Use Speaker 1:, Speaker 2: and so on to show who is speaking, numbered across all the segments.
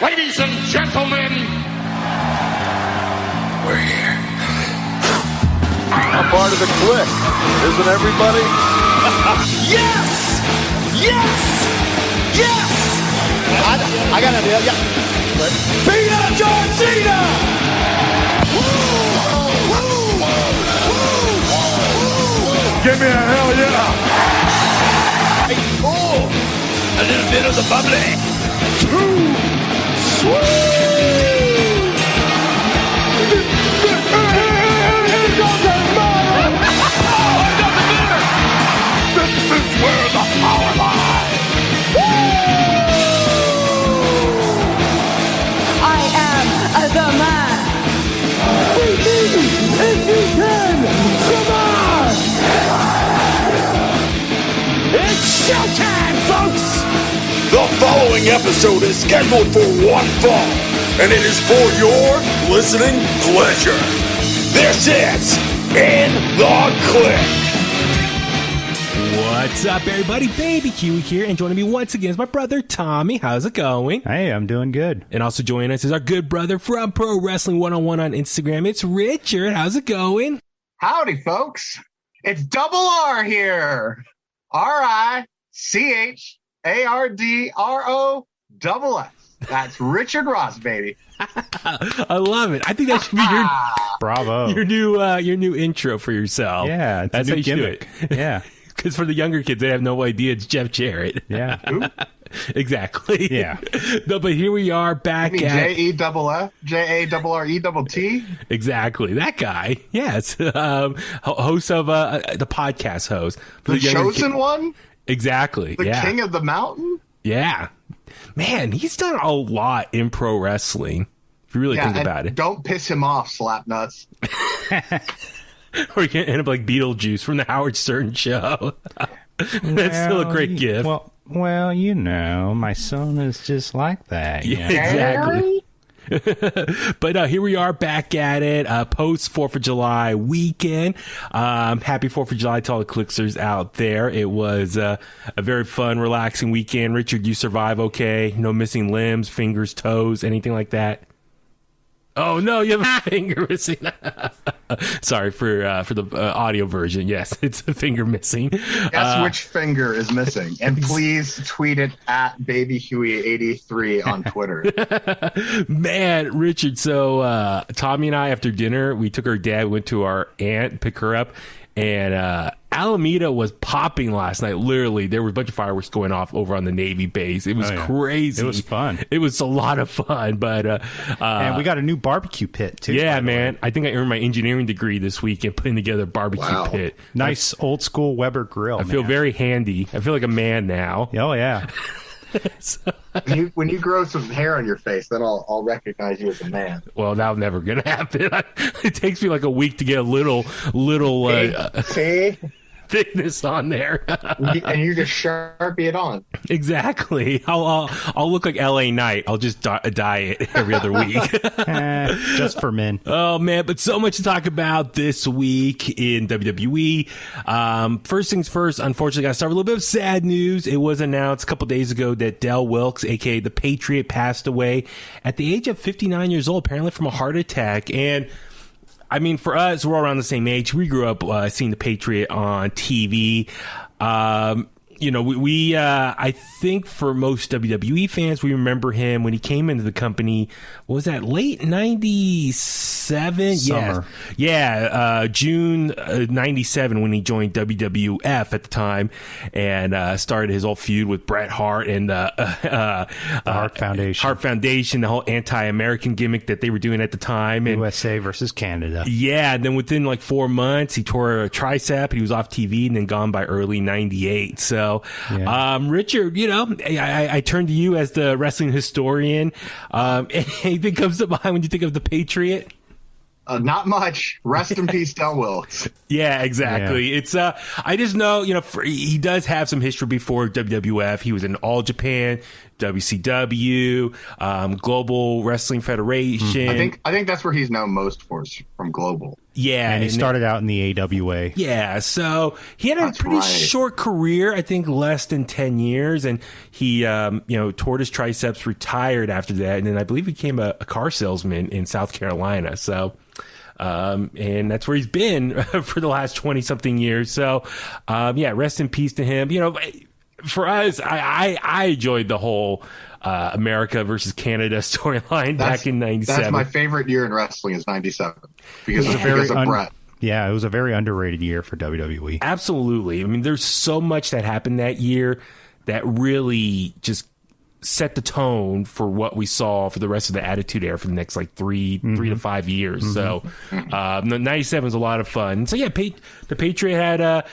Speaker 1: Ladies and gentlemen, we're here.
Speaker 2: I'm part of the Kliq, isn't everybody?
Speaker 3: Yes! Yes! Yes! I got an idea, yeah. Beat up John Cena!
Speaker 2: Give me a hell yeah!
Speaker 3: Oh, a little bit of the bubbly.
Speaker 2: Too sweet! This is where the power lies!
Speaker 4: I am the man.
Speaker 2: If you can, survive!
Speaker 3: It's showtime, folks!
Speaker 5: The following episode is scheduled for one fall, and it is for your listening pleasure. This is In The Kliq.
Speaker 6: What's up, everybody? Baby Huey here, and joining me once again is my brother Tommy. How's it going?
Speaker 7: Hey, I'm doing good.
Speaker 6: And also joining us is our good brother from Pro Wrestling 101 on Instagram. It's Richard. How's it going?
Speaker 8: Howdy, folks. It's Double R here. RICHARDROSS. That's Richard Ross, baby.
Speaker 6: I love it. I think that should be
Speaker 7: Bravo.
Speaker 6: your new intro for yourself.
Speaker 7: Yeah, it's
Speaker 6: that's
Speaker 7: a
Speaker 6: how
Speaker 7: new
Speaker 6: you should do
Speaker 7: gimmick.
Speaker 6: it.
Speaker 7: Yeah.
Speaker 6: Because for the younger kids, they have no idea it's Jeff Jarrett.
Speaker 7: Yeah.
Speaker 6: Exactly.
Speaker 7: Yeah.
Speaker 6: No, but here we are back at
Speaker 8: JEFF, JARRETT.
Speaker 6: exactly that guy. Yes, host of the podcast host, for
Speaker 8: The
Speaker 6: younger
Speaker 8: chosen one?
Speaker 6: Exactly.
Speaker 8: The
Speaker 6: yeah.
Speaker 8: king of the mountain?
Speaker 6: Yeah, man, he's done a lot in pro wrestling. If you really think about it,
Speaker 8: Don't piss him off, Slapnuts.
Speaker 6: or you can end up like Beetlejuice from the Howard Stern show. That's still a great gift.
Speaker 7: Well, you know, my son is just like that.
Speaker 6: Yeah, exactly. But here we are back at it, post 4th of July weekend. Happy 4th of July to all the Kliqsters out there. It was a very fun, relaxing weekend. Richard, you survive okay? No missing limbs, fingers, toes, anything like that? Oh, no, you have a finger missing. Sorry for the audio version. Yes, it's a finger missing.
Speaker 8: Guess which finger is missing. And please tweet it at BabyHuey83 on Twitter.
Speaker 6: Man, Richard, so Tommy and I, after dinner, we took our dad, went to our aunt, pick her up, and Alameda was popping last night. Literally, there were a bunch of fireworks going off over on the Navy base. It was crazy.
Speaker 7: It was fun.
Speaker 6: It was a lot of fun, but
Speaker 7: and we got a new barbecue pit too.
Speaker 6: Yeah, man. I think I earned my engineering degree this weekend putting together a barbecue pit.
Speaker 7: Nice old school Weber grill.
Speaker 6: I feel very handy. I feel like a man now.
Speaker 7: Oh yeah.
Speaker 6: So,
Speaker 8: when you grow some hair on your face, then I'll recognize you as a man.
Speaker 6: well, that's never gonna happen. It takes me like a week to get a little
Speaker 8: See?
Speaker 6: thickness on there.
Speaker 8: And you just Sharpie it on.
Speaker 6: Exactly. I'll look like LA Knight. I'll just dye it every other week.
Speaker 7: Just for men.
Speaker 6: Oh man, but so much to talk about this week in WWE. First things first, unfortunately, got to start with a little bit of sad news. It was announced a couple days ago that Del Wilkes, aka the Patriot, passed away at the age of 59 years old, apparently from a heart attack. And I mean, for us, we're all around the same age. We grew up seeing the Patriot on TV. You know, we I think for most WWE fans, we remember him when he came into the company. What was that, late 97?
Speaker 7: Summer.
Speaker 6: Yeah, June 97 when he joined WWF at the time and started his whole feud with Bret Hart and the
Speaker 7: Hart Foundation.
Speaker 6: Hart Foundation, the whole anti-American gimmick that they were doing at the time. And
Speaker 7: USA versus Canada.
Speaker 6: yeah, and then within like 4 months, he tore a tricep and he was off TV and then gone by early 98. So, Richard, you know, I turn to you as the wrestling historian. Anything comes to mind when you think of the Patriot?
Speaker 8: Not much. Rest in peace, Del Wilkes.
Speaker 6: Yeah, exactly. Yeah. It's I just know, you know, he does have some history before WWF. He was in All Japan, WCW, Global Wrestling Federation.
Speaker 8: I think that's where he's known most for, is from Global.
Speaker 6: Yeah,
Speaker 7: and he started out in the AWA.
Speaker 6: Yeah, so he had a pretty short career, I think less than 10 years, and he, tore his triceps, retired after that, and then I believe he became a car salesman in South Carolina. So, and that's where he's been for the last 20-something years. So, rest in peace to him. For us, I enjoyed the whole America versus Canada storyline back in '97.
Speaker 8: That's my favorite year in wrestling is '97 because of Brett.
Speaker 7: Yeah, it was a very underrated year for WWE.
Speaker 6: Absolutely. I mean, there's so much that happened that year that really just set the tone for what we saw for the rest of the Attitude Era for the next three to 5 years. Mm-hmm. So, 97 was a lot of fun. So yeah, the Patriot had a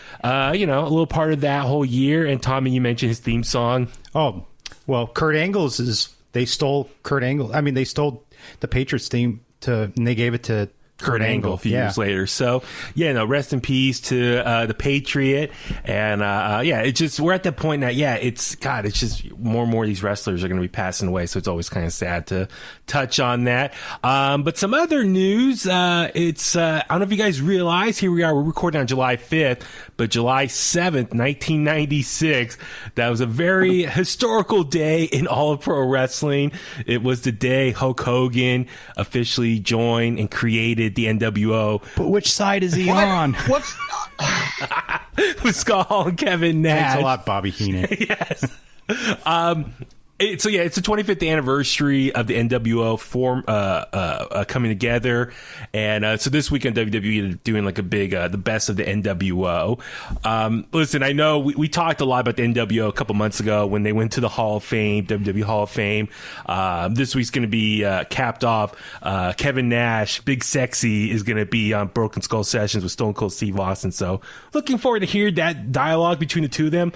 Speaker 6: little part of that whole year. And Tommy, you mentioned his theme song.
Speaker 7: Oh, well, Kurt Angle's they stole Kurt Angle. I mean, they stole the Patriots theme and they gave it to
Speaker 6: Kurt Angle a few years later. So, rest in peace to the Patriot. And, it's just, we're at that point now. Yeah, it's just more and more of these wrestlers are going to be passing away. So it's always kind of sad to touch on that. But some other news, I don't know if you guys realize, here we are, we're recording on July 5th, but July 7th, 1996, that was a very historical day in all of pro wrestling. It was the day Hulk Hogan officially joined and created the NWO.
Speaker 7: But which side is he on?
Speaker 8: What's
Speaker 6: with Scott Hall and Kevin Nash.
Speaker 7: Thanks a lot, Bobby Heenan.
Speaker 6: Yes. It's the 25th anniversary of the NWO coming together, and so this weekend WWE is doing a big the best of the NWO. Listen, I know we talked a lot about the NWO a couple months ago when they went to the Hall of Fame, WWE Hall of Fame. This week's going to be capped off. Kevin Nash, Big Sexy, is going to be on Broken Skull Sessions with Stone Cold Steve Austin. So looking forward to hear that dialogue between the two of them.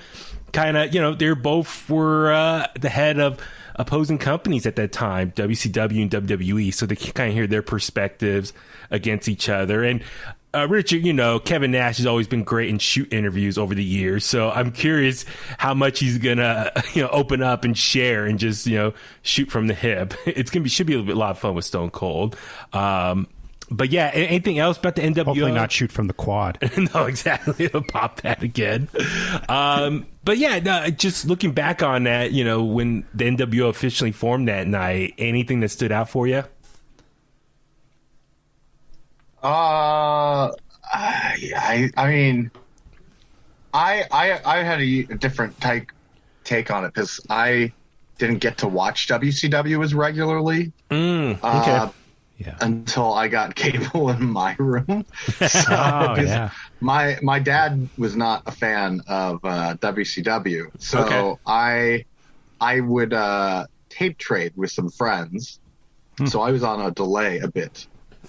Speaker 6: Kind of, they're both were the head of opposing companies at that time, WCW and WWE, so they can kind of hear their perspectives against each other. And Richard, Kevin Nash has always been great in shoot interviews over the years, so I'm curious how much he's gonna open up and share and just shoot from the hip. Should be a lot of fun with Stone Cold. But yeah, anything else about the NWO?
Speaker 7: Hopefully not shoot from the quad.
Speaker 6: No, exactly. It'll pop that again. But yeah, no, just looking back on that, when the NWO officially formed that night, anything that stood out for you?
Speaker 8: I mean, I had a different take on it because I didn't get to watch WCW as regularly.
Speaker 6: Okay.
Speaker 8: Until I got cable in my room. So, my dad was not a fan of WCW, so I would tape trade with some friends. So I was on a delay a bit.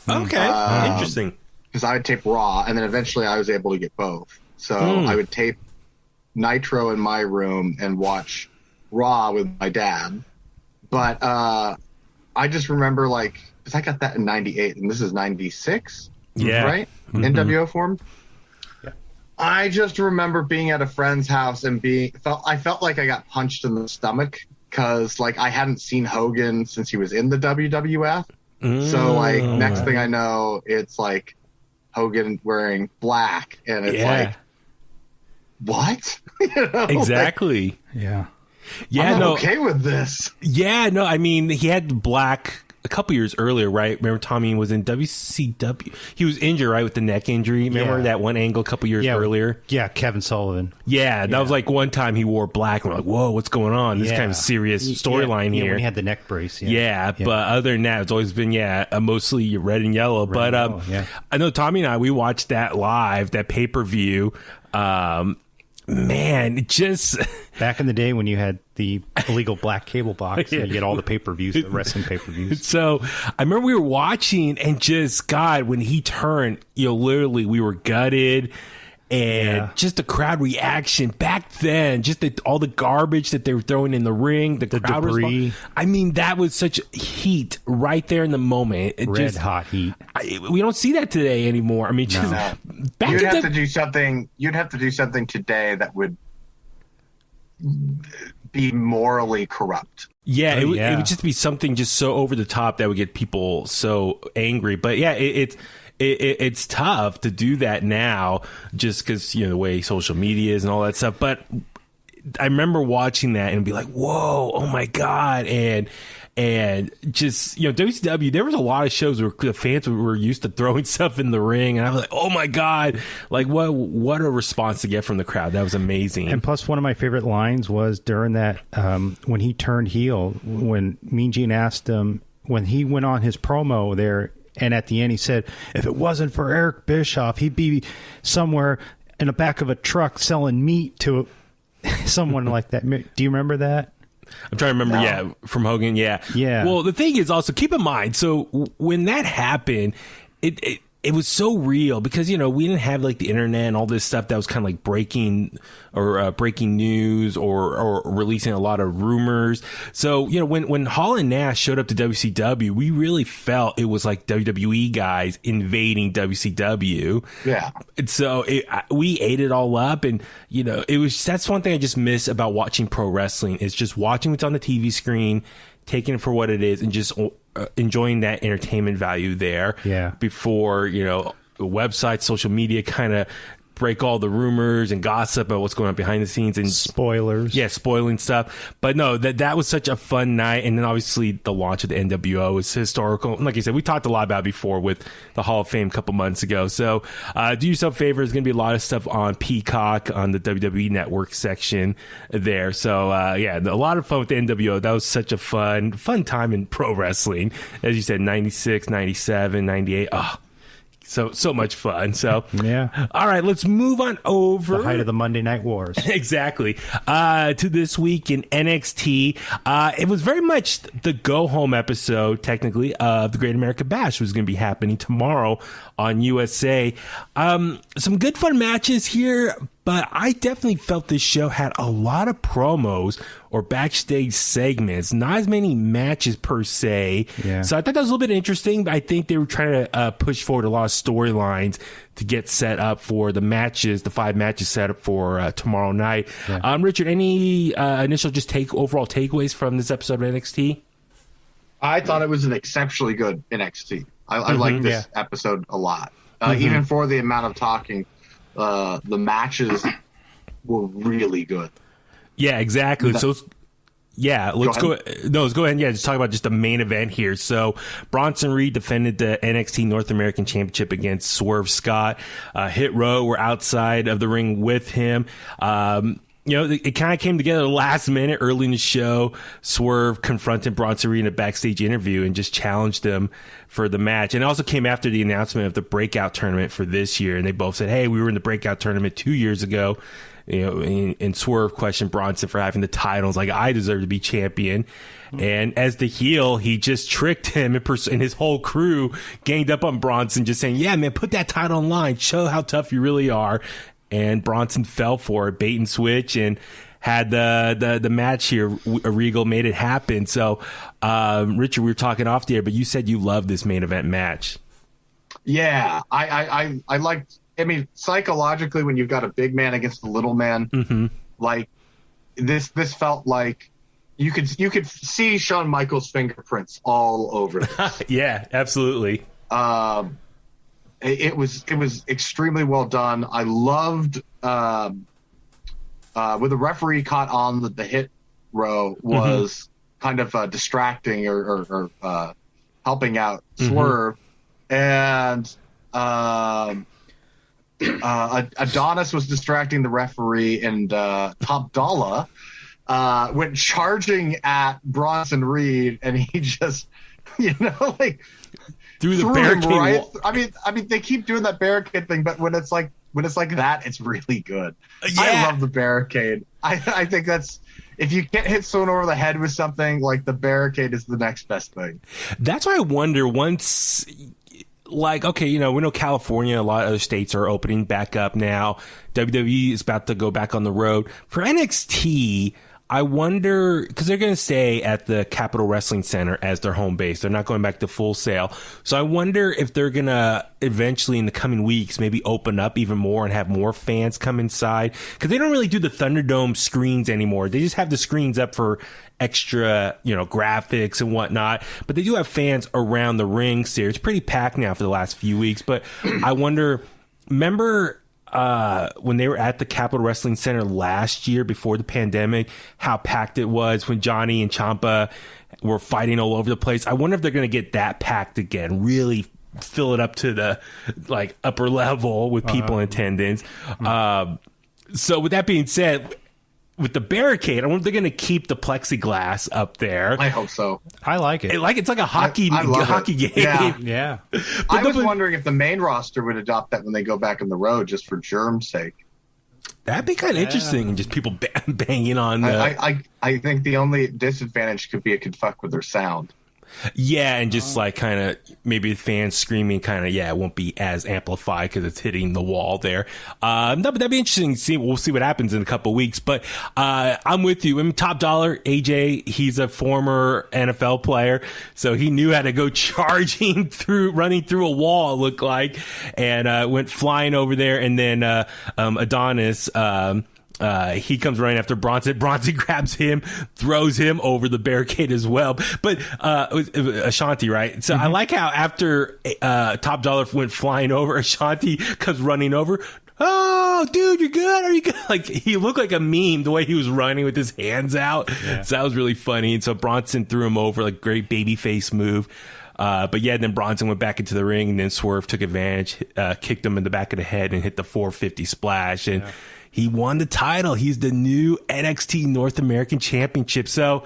Speaker 6: Okay, interesting.
Speaker 8: Because I would tape Raw, and then eventually I was able to get both. So I would tape Nitro in my room and watch Raw with my dad. But I just remember because I got that in 98 and this is 96, right? Mm-hmm. NWO formed. Yeah. I just remember being at a friend's house and I felt like I got punched in the stomach because I hadn't seen Hogan since he was in the WWF. So next thing I know, it's Hogan wearing black and it's what?
Speaker 6: Exactly.
Speaker 7: Yeah.
Speaker 8: I'm not okay with this.
Speaker 6: Yeah, no, I mean, he had black a couple years earlier, right? Remember Tommy was in WCW. He was injured, right, with the neck injury. Remember that one angle a couple years earlier?
Speaker 7: Yeah, Kevin Sullivan.
Speaker 6: Yeah, that was one time he wore black. And we're like, whoa, what's going on? This is kind of serious storyline here.
Speaker 7: When he had the neck brace.
Speaker 6: Yeah, but other than that, it's always been, mostly red and yellow. I know Tommy and I, we watched that live, that pay-per-view. Man, just
Speaker 7: back in the day when you had the illegal black cable box and you get all the pay-per-views, the wrestling pay-per-views.
Speaker 6: So I remember we were watching and just, God, when he turned, literally we were gutted. And just the crowd reaction back then, just all the garbage that they were throwing in the ring, the crowd
Speaker 7: debris.
Speaker 6: I mean, that was such heat right there in the moment.
Speaker 7: Red hot heat.
Speaker 6: We don't see that today anymore. I mean,
Speaker 8: you'd have to do something. You'd have to do something today that would be morally corrupt.
Speaker 6: Yeah, it would just be something just so over the top that would get people so angry. But yeah, it's tough to do that now, just because the way social media is and all that stuff. But I remember watching that and be like, "Whoa, oh my god!" And just WCW, there was a lot of shows where the fans were used to throwing stuff in the ring, and I was like, "Oh my god!" Like what a response to get from the crowd. That was amazing.
Speaker 7: And plus, one of my favorite lines was during that when he turned heel, when Mean Gene asked him when he went on his promo there, and at the end he said, "If it wasn't for Eric Bischoff, he'd be somewhere in the back of a truck selling meat to someone like that." Do you remember that?
Speaker 6: I'm trying to remember, yeah, from Hogan, yeah. Well, the thing is also, keep in mind, so when that happened, it was so real because, we didn't have like the internet and all this stuff that was kind of like breaking news or releasing a lot of rumors. So, when Hall and Nash showed up to WCW, we really felt it was like WWE guys invading WCW.
Speaker 8: Yeah.
Speaker 6: And so we ate it all up. And, that's one thing I just miss about watching pro wrestling is just watching what's on the TV screen, taking it for what it is, and just enjoying that entertainment value there.
Speaker 7: Yeah.
Speaker 6: Before, the website, social media kind of break all the rumors and gossip about what's going on behind the scenes and
Speaker 7: spoilers.
Speaker 6: Yeah, spoiling stuff. But no, that was such a fun night. And then obviously the launch of the NWO is historical. And like I said, we talked a lot about it before with the Hall of Fame a couple months ago. So do yourself a favor. There's going to be a lot of stuff on Peacock on the WWE Network section there. So yeah, a lot of fun with the NWO. That was such a fun time in pro wrestling. As you said, 96, 97, 98. Oh, so much fun. So
Speaker 7: yeah.
Speaker 6: All right, let's move on over
Speaker 7: the height of the Monday Night Wars.
Speaker 6: Exactly. To this week in NXT. It was very much the go home episode, technically, of the Great America Bash, was going to be happening tomorrow on USA. Some good fun matches here, but I definitely felt this show had a lot of promos or backstage segments, not as many matches per se.
Speaker 7: Yeah.
Speaker 6: So I thought that was a little bit interesting, but I think they were trying to push forward a lot of storylines to get set up for the matches, the 5 matches set up for tomorrow night. Yeah. Richard, any initial overall takeaways from this episode of NXT?
Speaker 8: I thought it was an exceptionally good NXT. I like this episode a lot. Even for the amount of talking, the matches were really good.
Speaker 6: Yeah, exactly. So, let's go ahead. Yeah, just talk about just the main event here. So, Bronson Reed defended the NXT North American Championship against Swerve Scott. Hit Row were outside of the ring with him. It kind of came together last minute early in the show. Swerve confronted Bronson Reed in a backstage interview and just challenged him for the match. And it also came after the announcement of the breakout tournament for this year. And they both said, hey, we were in the breakout tournament 2 years ago. And Swerve questioned Bronson for having the titles. Like, I deserve to be champion. And as the heel, he just tricked him and his whole crew ganged up on Bronson, just saying, yeah, man, put that title on line. Show how tough you really are. And Bronson fell for it, bait and switch, and had the match here. Regal made it happen. So, Richard, we were talking off the air, but you said you loved this main event match.
Speaker 8: Yeah, I liked. I mean, psychologically, when you've got a big man against a little man, like this felt like you could see Shawn Michaels' fingerprints all over this.
Speaker 6: Yeah, absolutely.
Speaker 8: It was extremely well done. I loved when the referee caught on the Hit Row was kind of distracting or helping out Swerve, and Adonis was distracting the referee, and Top Dollar went charging at Bronson Reed, and he just
Speaker 6: through the barricade.
Speaker 8: I mean, they keep doing that barricade thing, but when it's like that, it's really good.
Speaker 6: Yeah.
Speaker 8: I love the barricade. I think that's, if you can't hit someone over the head with something, like, the barricade is the next best thing.
Speaker 6: That's why I wonder once, like, okay, we know California, a lot of other states are opening back up now. WWE is about to go back on the road. For NXT, I wonder, because they're going to stay at the Capitol Wrestling Center as their home base. They're not going back to Full Sail. So I wonder if they're going to eventually in the coming weeks maybe open up even more and have more fans come inside. Because they don't really do the Thunderdome screens anymore. They just have the screens up for extra, graphics and whatnot. But they do have fans around the rings here. It's pretty packed now for the last few weeks. But I wonder, remember when they were at the Capitol Wrestling Center last year before the pandemic, how packed it was when Johnny and Ciampa were fighting all over the place? I wonder if they're going to get that packed again, really fill it up to the upper level with people in attendance. So with that being said, with the barricade, I wonder if they're going to keep the plexiglass up there.
Speaker 8: I hope so.
Speaker 7: I like it.
Speaker 6: It's like a hockey game.
Speaker 8: Yeah. I was wondering if the main roster would adopt that when they go back on the road, just for germ's sake.
Speaker 6: That'd be kind of interesting, and just people banging on.
Speaker 8: I think the only disadvantage could be it could fuck with their sound.
Speaker 6: Yeah, and just kind of maybe fans screaming, it won't be as amplified because it's hitting the wall there. No, but that'd be interesting. We'll see what happens in a couple of weeks. But I'm with you. I mean, Top Dollar, AJ, he's a former NFL player, so he knew how to go running through a wall, it looked like, and went flying over there. And then Adonis, he comes running after Bronson. Bronson grabs him, throws him over the barricade as well. But it was Ashanti, right? So I like how after Top Dollar went flying over, Ashanti comes running over. Oh, dude, you're good? Are you good? He looked like a meme the way he was running with his hands out. Yeah. So that was really funny. And so Bronson threw him over, great baby face move. But yeah, then Bronson went back into the ring, and then Swerve took advantage, kicked him in the back of the head, and hit the 450 splash. And he won the title. He's the new NXT North American Championship. So,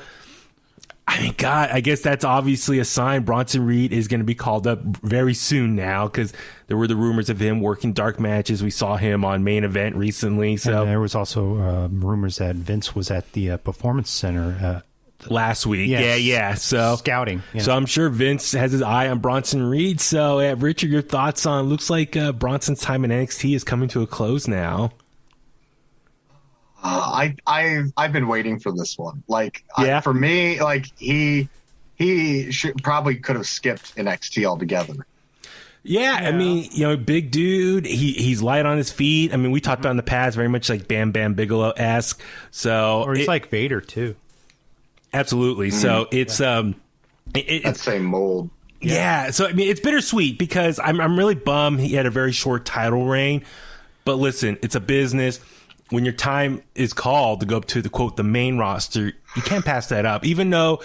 Speaker 6: I mean, God, I guess that's obviously a sign Bronson Reed is going to be called up very soon now, because there were the rumors of him working dark matches. We saw him on Main Event recently. So
Speaker 7: and there was also rumors that Vince was at the Performance Center
Speaker 6: last week. Yes. Yeah. So
Speaker 7: scouting. Yeah.
Speaker 6: So I'm sure Vince has his eye on Bronson Reed. So, Richard, your thoughts on, looks like Bronson's time in NXT is coming to a close now.
Speaker 8: I've been waiting for this one. For me, he probably could have skipped NXT altogether.
Speaker 6: Yeah, I mean, big dude. He's light on his feet. I mean, we talked about in the past, very much like Bam Bam Bigelow-esque. So,
Speaker 7: or he's like Vader too.
Speaker 6: Absolutely. So it's
Speaker 8: that same mold.
Speaker 6: Yeah. So I mean, it's bittersweet because I'm really bummed he had a very short title reign. But listen, it's a business. When your time is called to go up to the main roster, you can't pass that up. Even though,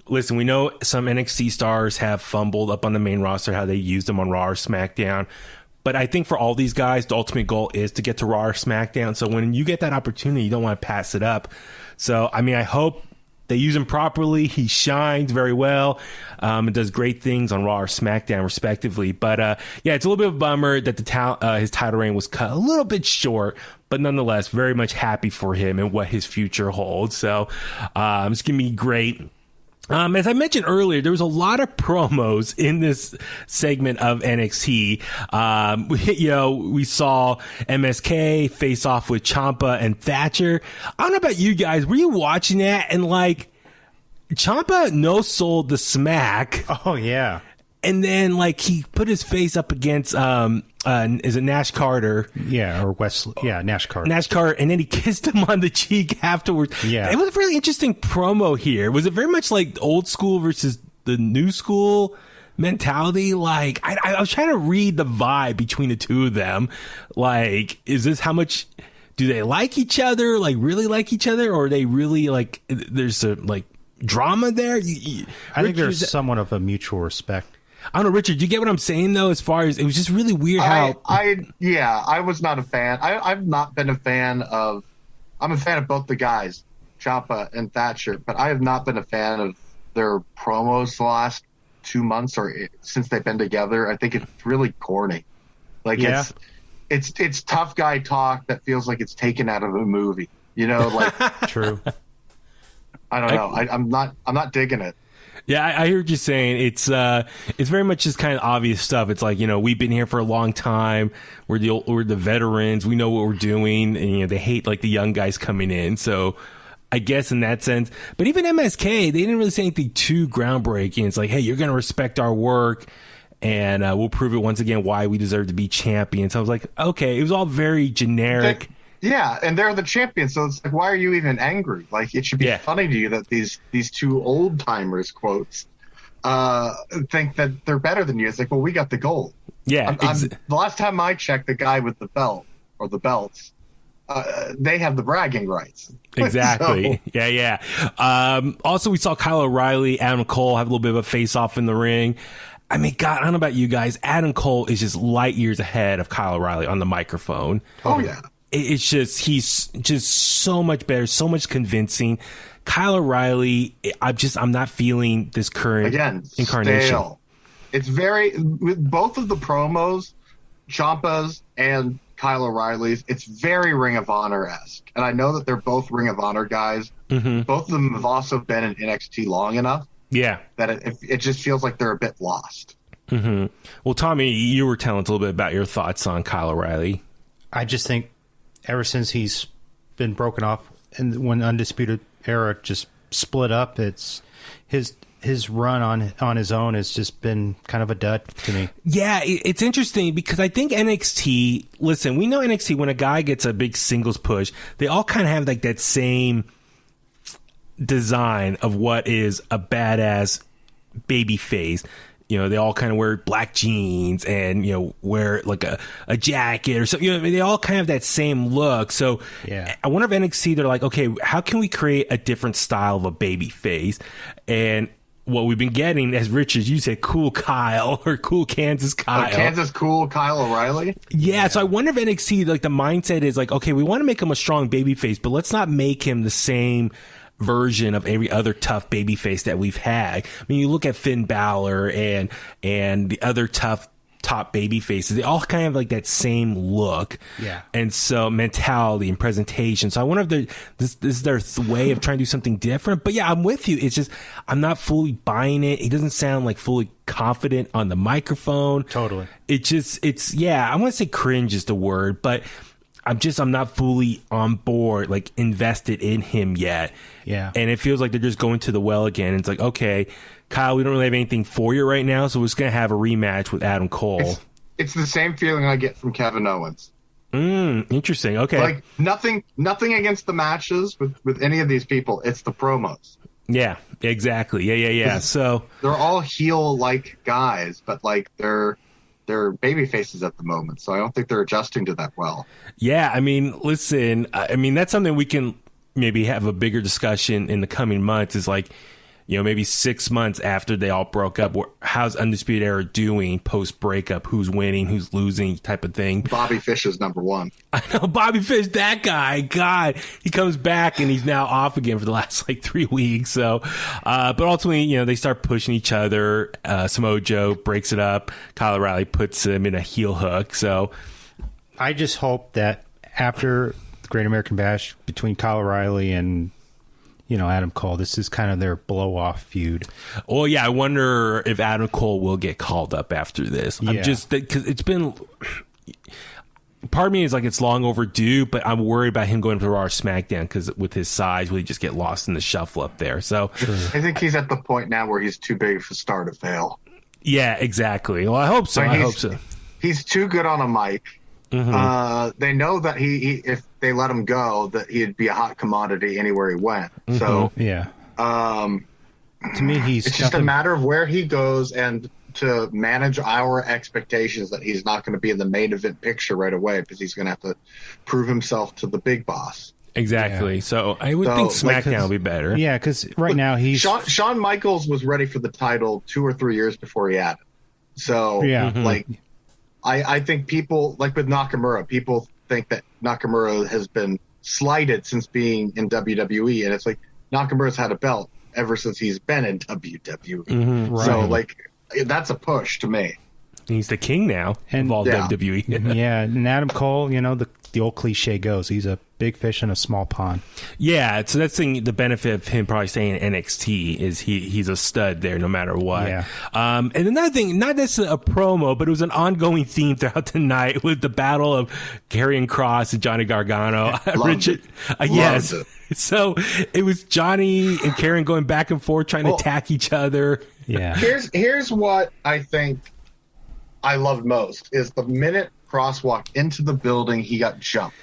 Speaker 6: listen, we know some NXT stars have fumbled up on the main roster, how they used them on Raw or SmackDown. But I think for all these guys, the ultimate goal is to get to Raw or SmackDown. So when you get that opportunity, you don't want to pass it up. So, I mean, I hope they use him properly. He shines very well and does great things on Raw or SmackDown, respectively. But, it's a little bit of a bummer that his title reign was cut a little bit short. But nonetheless, very much happy for him and what his future holds. So it's going to be great. As I mentioned earlier, there was a lot of promos in this segment of NXT. We saw MSK face off with Ciampa and Thatcher. I don't know about you guys. Were you watching that? And Ciampa no-sold the smack.
Speaker 7: Oh, yeah.
Speaker 6: And then he put his face up against is it Nash Carter?
Speaker 7: Yeah, or Wesley. Yeah, Nash Carter.
Speaker 6: Nash Carter, and then he kissed him on the cheek afterwards.
Speaker 7: Yeah.
Speaker 6: It was a really interesting promo here. Was it very much like old school versus the new school mentality? I was trying to read the vibe between the two of them. Is this how much do they like each other? Really like each other? Or are they really there's a drama there?
Speaker 7: I think there's somewhat of a mutual respect.
Speaker 6: I don't know, Richard, do you get what I'm saying, though, as far as it was just really weird how...
Speaker 8: I was not a fan. I've not been a fan of... I'm a fan of both the guys, Ciampa and Thatcher, but I have not been a fan of their promos the last 2 months or since they've been together. I think it's really corny. It's tough guy talk that feels like it's taken out of a movie.
Speaker 7: True.
Speaker 8: I don't know. I'm not digging it.
Speaker 6: Yeah, I hear what you're saying. It's very much just kind of obvious stuff. It's we've been here for a long time. We're the veterans. We know what we're doing, and they hate the young guys coming in. So I guess in that sense. But even MSK, they didn't really say anything too groundbreaking. It's like, hey, you're going to respect our work, and we'll prove it once again why we deserve to be champions. So I was like, okay, it was all very generic.
Speaker 8: Yeah, and they're the champions, so it's like, why are you even angry? Like, it should be funny to you that these two old timers, quotes, think that they're better than you. It's like, well, we got the gold.
Speaker 6: Yeah,
Speaker 8: the last time I checked, the guy with the belt or the belts, they have the bragging rights.
Speaker 6: Exactly.
Speaker 8: So,
Speaker 6: yeah. Also, we saw Kyle O'Reilly, Adam Cole have a little bit of a face-off in the ring. I mean, God, I don't know about you guys. Adam Cole is just light years ahead of Kyle O'Reilly on the microphone.
Speaker 8: Oh, yeah.
Speaker 6: It's just, he's just so much better, so much convincing. Kyle O'Reilly, I'm not feeling this current incarnation.
Speaker 8: Stale. It's with both of the promos, Ciampa's and Kyle O'Reilly's, it's very Ring of Honor-esque. And I know that they're both Ring of Honor guys. Mm-hmm. Both of them have also been in NXT long enough. Yeah. That it just feels like they're a bit lost.
Speaker 6: Mm-hmm. Well, Tommy, you were telling us a little bit about your thoughts on Kyle O'Reilly.
Speaker 7: I just think ever since he's been broken off and when Undisputed Era just split up, it's his run on his own has just been kind of a dud to me.
Speaker 6: Yeah, it's interesting because I think NXT, listen, we know NXT, when a guy gets a big singles push, they all kind of have like that same design of what is a badass baby face. You know, they all kind of wear black jeans and, you know, wear like a jacket or something. You know, they all kind of have that same look. So yeah. I wonder if NXT, they're like, okay, how can we create a different style of a baby face? And what we've been getting, as Rich, as you said, cool Kyle or cool Kansas Kyle.
Speaker 8: Kansas cool Kyle O'Reilly?
Speaker 6: Yeah, so I wonder if NXT, like the mindset is like, okay, we want to make him a strong baby face, but let's not make him the same version of every other tough babyface that we've had. I mean, you look at Finn Balor and the other tough top baby faces, they all kind of like that same look.
Speaker 7: Yeah.
Speaker 6: And so mentality and presentation. So I wonder if this is their way of trying to do something different. But yeah, I'm with you. It's just, I'm not fully buying it. He doesn't sound like fully confident on the microphone.
Speaker 7: Totally.
Speaker 6: Yeah, I want to say cringe is the word, but I'm not fully on board, like invested in him yet.
Speaker 7: Yeah.
Speaker 6: And it feels like they're just going to the well again. It's like, okay, Kyle, we don't really have anything for you right now, so we're just going to have a rematch with Adam Cole.
Speaker 8: It's the same feeling I get from Kevin Owens.
Speaker 6: Interesting. Okay.
Speaker 8: Like nothing against the matches with any of these people. It's the promos.
Speaker 6: Yeah, exactly. Yeah. So
Speaker 8: they're all heel-like guys, but like they're baby faces at the moment, so I don't think they're adjusting to that well.
Speaker 6: Yeah, I mean, listen, I mean, that's something we can maybe have a bigger discussion in the coming months, is like, you know, maybe 6 months after they all broke up, how's Undisputed Era doing post-breakup? Who's winning? Who's losing? Type of thing.
Speaker 8: Bobby Fish is number one.
Speaker 6: I know, Bobby Fish, that guy. God, he comes back and he's now off again for the last like 3 weeks. So, but ultimately, you know, they start pushing each other. Samoa Joe breaks it up. Kyle O'Reilly puts him in a heel hook. So,
Speaker 7: I just hope that after the Great American Bash between Kyle O'Reilly and, you know, Adam Cole, this is kind of their blow-off feud.
Speaker 6: Well, yeah, I wonder if Adam Cole will get called up after this.
Speaker 7: Yeah.
Speaker 6: I'm just, because it's been, part of me is like, it's long overdue, but I'm worried about him going to Raw or SmackDown, because with his size, will he just get lost in the shuffle up there? So
Speaker 8: I think he's at the point now where he's too big of a star to fail.
Speaker 6: Yeah, exactly. Well, I hope so. I hope so.
Speaker 8: He's too good on a mic. Mm-hmm. They know that he if they let him go, that he'd be a hot commodity anywhere he went. Mm-hmm. So
Speaker 7: yeah, to me,
Speaker 8: it's just a matter of where he goes and to manage our expectations that he's not going to be in the main event picture right away, because he's going to have to prove himself to the big boss.
Speaker 6: Exactly. Yeah. So I would think SmackDown will be better.
Speaker 7: Yeah, because right now he's
Speaker 8: Shawn Michaels was ready for the title 2 or 3 years before he had it. So
Speaker 7: yeah,
Speaker 8: like. I think people, like with Nakamura, people think that Nakamura has been slighted since being in WWE. And it's like, Nakamura's had a belt ever since he's been in WWE.
Speaker 7: Mm-hmm, right.
Speaker 8: So, like, that's a push to me.
Speaker 6: He's the king now of all WWE.
Speaker 7: Yeah, and Adam Cole, the old cliche goes, he's a big fish in a small pond.
Speaker 6: Yeah, so that's the benefit of him probably staying in NXT is he's a stud there no matter what.
Speaker 7: Yeah.
Speaker 6: And another thing, not necessarily a promo, but it was an ongoing theme throughout the night with the battle of Karrion Kross and Johnny Gargano. Richard, yes.
Speaker 8: It.
Speaker 6: So it was Johnny and Karrion going back and forth trying to attack each other.
Speaker 7: Yeah.
Speaker 8: Here's what I think I loved most is the minute Kross walked into the building, he got jumped.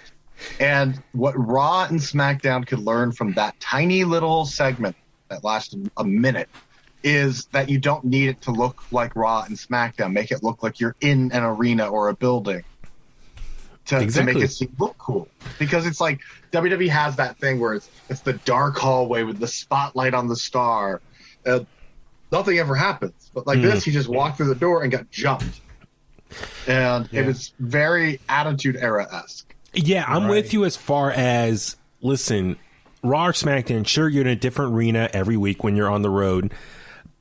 Speaker 8: And what Raw and SmackDown could learn from that tiny little segment that lasted a minute is that you don't need it to look like Raw and SmackDown. Make it look like you're in an arena or a building to make it look cool. Because it's like WWE has that thing where it's the dark hallway with the spotlight on the star. Nothing ever happens. But like this, he just walked through the door and got jumped. And it was very Attitude Era-esque.
Speaker 6: Yeah, I'm with you as far as, listen, Raw or SmackDown, sure, you're in a different arena every week when you're on the road,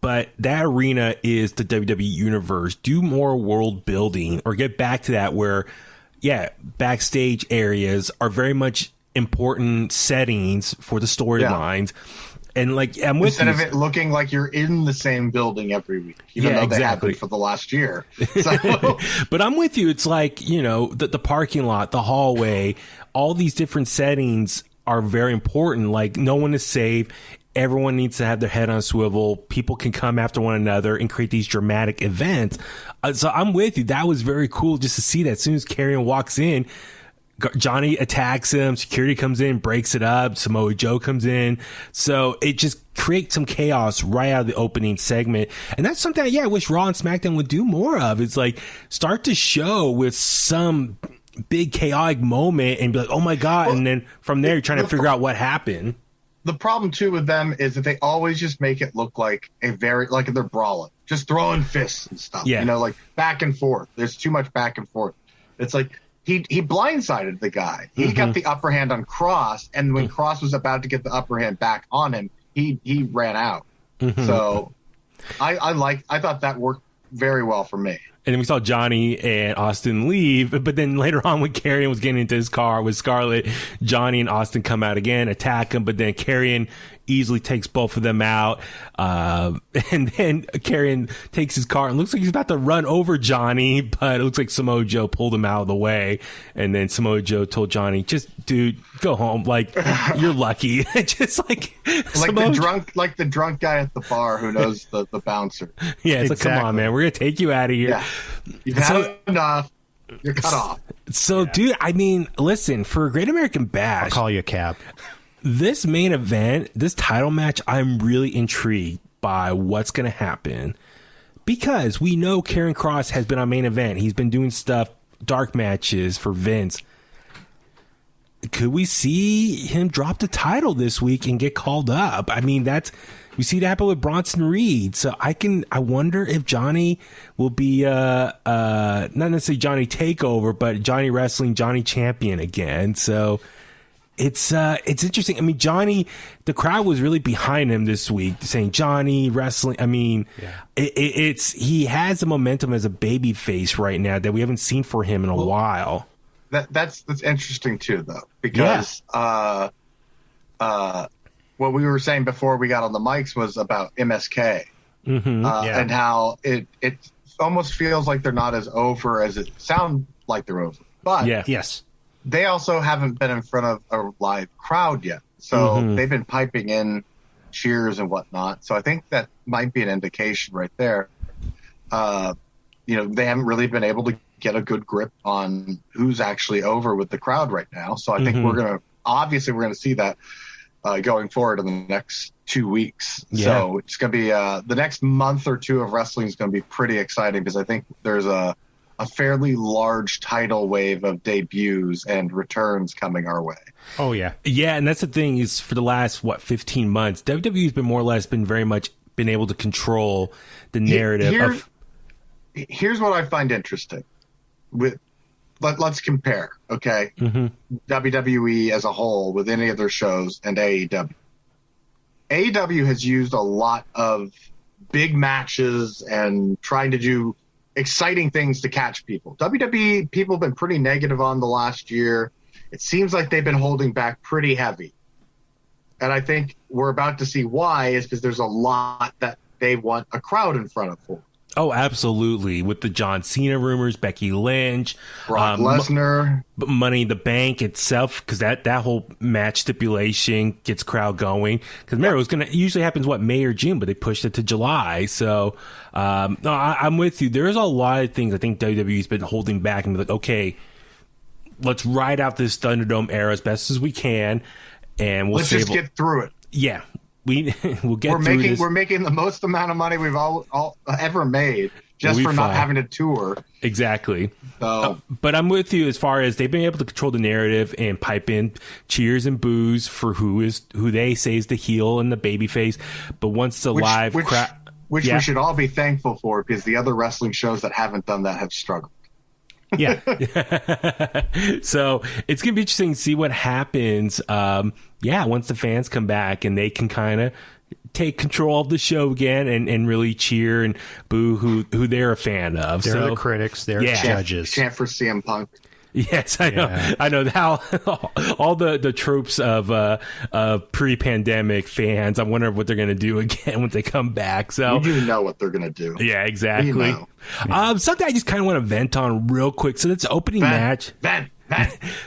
Speaker 6: but that arena is the WWE Universe. Do more world building or get back to that where, backstage areas are very much important settings for the storylines. And like, I'm with
Speaker 8: instead of it looking like you're in the same building every week, even though they have been for the last year. So.
Speaker 6: But I'm with you. It's like, the parking lot, the hallway, all these different settings are very important. Like, no one is safe. Everyone needs to have their head on a swivel. People can come after one another and create these dramatic events. So I'm with you. That was very cool just to see that. As soon as Karrion walks in, Johnny attacks him, security comes in, breaks it up, Samoa Joe comes in. So it just creates some chaos right out of the opening segment. And that's something, I wish Raw and SmackDown would do more of. It's like, start the show with some big chaotic moment and be like, oh my God. Well, and then from there, you're trying to figure out what happened.
Speaker 8: The problem too with them is that they always just make it look like like they're brawling, just throwing fists and stuff, like back and forth. There's too much back and forth. It's like, He blindsided the guy. He got the upper hand on Kross, and when Kross was about to get the upper hand back on him, he ran out. So I thought that worked very well for me.
Speaker 6: And then we saw Johnny and Austin leave, but then later on when Karrion was getting into his car with Scarlett, Johnny and Austin come out again, attack him, but then Karrion easily takes both of them out. And then Karrion takes his car and looks like he's about to run over Johnny, but it looks like Samoa Joe pulled him out of the way. And then Samoa Joe told Johnny, just, dude, go home. Like, you're lucky. Just like
Speaker 8: the drunk guy at the bar who knows the bouncer.
Speaker 6: Yeah, it's like, come on, man, we're going to take you out of here.
Speaker 8: Yeah. You've had enough. You're cut off.
Speaker 6: So, dude, I mean, listen, for Great American Bash,
Speaker 7: I'll call you a cab.
Speaker 6: This main event, this title match, I'm really intrigued by what's going to happen because we know Karrion Kross has been on main event. He's been doing stuff, dark matches for Vince. Could we see him drop the title this week and get called up? I mean, we see that happen with Bronson Reed. So I wonder if Johnny will be, not necessarily Johnny Takeover, but Johnny Wrestling, Johnny Champion again. So it's interesting. I mean, Johnny, the crowd was really behind him this week, saying Johnny Wrestling. I mean, he has the momentum as a baby face right now that we haven't seen for him in a while.
Speaker 8: That's interesting too, though, because what we were saying before we got on the mics was about MSK and how it almost feels like they're not as over as it sounds like they're over. But they also haven't been in front of a live crowd yet. So they've been piping in cheers and whatnot. So I think that might be an indication right there. They haven't really been able to get a good grip on who's actually over with the crowd right now. So I think we're going to see that going forward in the next 2 weeks. So it's going to be the next month or two of wrestling is going to be pretty exciting because I think there's a fairly large tidal wave of debuts and returns coming our way.
Speaker 7: Oh, yeah.
Speaker 6: Yeah, and that's the thing is for the last, 15 months, WWE's been more or less very much been able to control the narrative.
Speaker 8: Here's what I find interesting. Let's compare, okay? WWE as a whole with any of their shows and AEW. AEW has used a lot of big matches and trying to do exciting things to catch people. WWE people have been pretty negative on the last year. It seems like they've been holding back pretty heavy. And I think we're about to see why is because there's a lot that they want a crowd in front of for.
Speaker 6: Oh, absolutely. With the John Cena rumors, Becky Lynch,
Speaker 8: Brock Lesnar,
Speaker 6: Money in the Bank itself, because that whole match stipulation gets crowd going. Because remember, it usually happens, May or June, but they pushed it to July. So, no, I'm with you. There's a lot of things I think WWE's been holding back and be like, okay, let's ride out this Thunderdome era as best as we can, and let's
Speaker 8: just get through it.
Speaker 6: Yeah. We'll get through this.
Speaker 8: We're making the most amount of money we've all ever made just for not having to tour.
Speaker 6: Exactly.
Speaker 8: So,
Speaker 6: but I'm with you as far as they've been able to control the narrative and pipe in cheers and boos for who they say is the heel and the babyface. But once the live crowd,
Speaker 8: which we should all be thankful for, because the other wrestling shows that haven't done that have struggled.
Speaker 6: Yeah. So it's going to be interesting to see what happens. Once the fans come back and they can kind of take control of the show again and really cheer and boo who they're a fan of.
Speaker 7: They're the critics. They're the judges.
Speaker 8: Chant for CM Punk.
Speaker 6: Yes, I know. I know how all the tropes of pre-pandemic fans. I wonder what they're going to do again when they come back. So
Speaker 8: we do know what they're going to do.
Speaker 6: Yeah, exactly.
Speaker 8: We know.
Speaker 6: Something I just kind of want to vent on real quick. So that's opening match.
Speaker 8: Vent.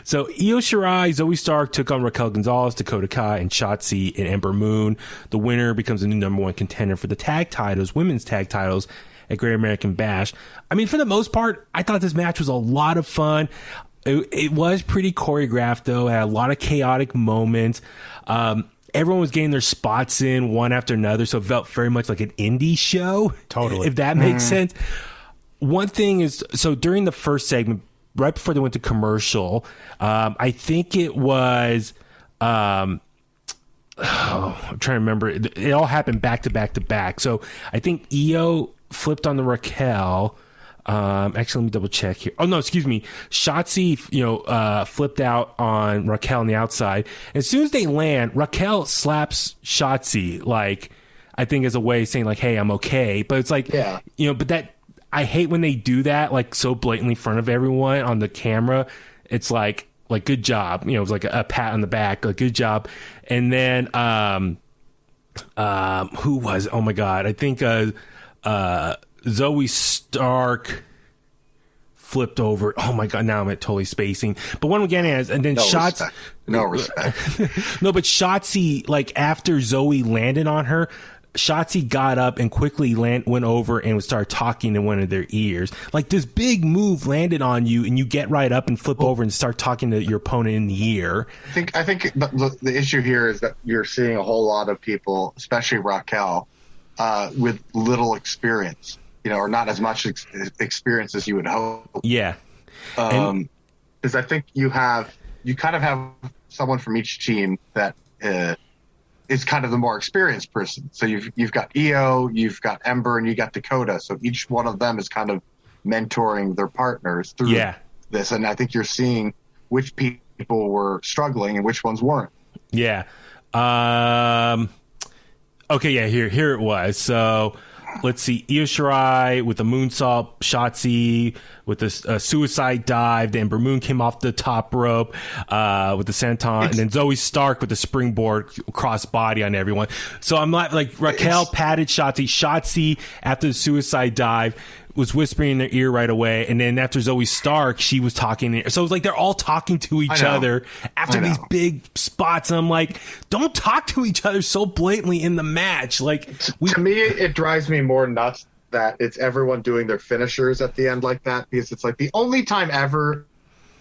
Speaker 6: So Io Shirai, Zoe Stark took on Raquel Gonzalez, Dakota Kai, and Shotzi and Ember Moon. The winner becomes the new #1 contender for the tag titles, women's tag titles, at Great American Bash. I mean, for the most part, I thought this match was a lot of fun. It was pretty choreographed, though. It had a lot of chaotic moments. Everyone was getting their spots in one after another, so it felt very much like an indie show.
Speaker 7: Totally.
Speaker 6: If that makes sense. One thing is, so during the first segment, right before they went to commercial, I think it was... I'm trying to remember. It all happened back to back to back. So I think Io flipped on the Raquel. Actually, let me double check here. Oh no, excuse me. Shotzi, flipped out on Raquel on the outside. As soon as they land, Raquel slaps Shotzi, like, I think as a way of saying like, "Hey, I'm okay." But it's like, but that, I hate when they do that, like, so blatantly in front of everyone on the camera. It's like good job. It was like a pat on the back, like, good job. And then who was? Oh my God, I think Zoe Stark flipped over. Oh my God, now I'm totally spacing. But one again is, and then
Speaker 8: no respect.
Speaker 6: No, but Shotzi, like, after Zoe landed on her, Shotzi got up and quickly went over and started talking in one of their ears. Like, this big move landed on you, and you get right up and flip over and start talking to your opponent in the ear.
Speaker 8: I think the issue here is that you're seeing a whole lot of people, especially Raquel, with little experience, or not as much experience as you would hope.
Speaker 6: Yeah.
Speaker 8: Because I think you kind of have someone from each team that is kind of the more experienced person. So you've got Io, you've got Ember, and you got Dakota. So each one of them is kind of mentoring their partners through this. And I think you're seeing which people were struggling and which ones weren't.
Speaker 6: Yeah. Okay, yeah, here it was. So let's see. Io Shirai with the moonsault, Shotzi with the suicide dive. The Ember Moon came off the top rope with the senton, and then Zoe Stark with the springboard cross body on everyone. So I'm not like, Raquel patted Shotzi. Shotzi, after the suicide dive, was whispering in their ear right away, and then after Zoe Stark, she was talking. So it was like they're all talking to each other after these big spots. And I'm like, don't talk to each other so blatantly in the match. Like,
Speaker 8: to me, it drives me more nuts that it's everyone doing their finishers at the end like that, because it's like the only time ever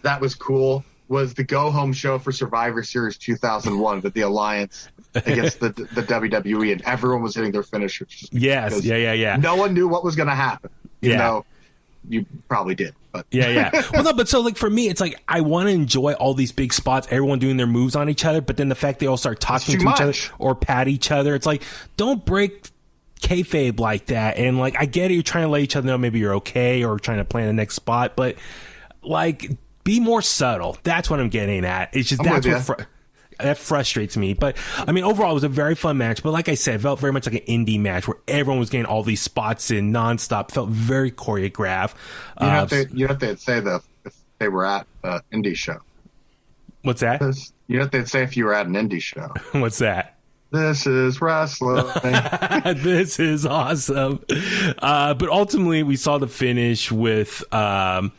Speaker 8: that was cool was the go home show for Survivor Series 2001 with the Alliance against the WWE, and everyone was hitting their finishers.
Speaker 6: Yes, yeah.
Speaker 8: No one knew what was going to happen. You know, you probably did, but
Speaker 6: yeah. Well, no, but so, like, for me, it's like, I want to enjoy all these big spots, everyone doing their moves on each other, but then the fact they all start talking to each other or pat each other, it's like, don't break kayfabe like that. And, like, I get it, you're trying to let each other know maybe you're okay or trying to plan the next spot, but, like, be more subtle. That's what I'm getting at. It's just, that frustrates me. But I mean, overall, it was a very fun match. But like I said, it felt very much like an indie match where everyone was getting all these spots in nonstop. Felt very choreographed.
Speaker 8: You know what they'd say though if they were at an indie show.
Speaker 6: What's that?
Speaker 8: You know what they'd say if you were at an indie show.
Speaker 6: What's that?
Speaker 8: This is wrestling.
Speaker 6: This is awesome. But ultimately, we saw the finish with Io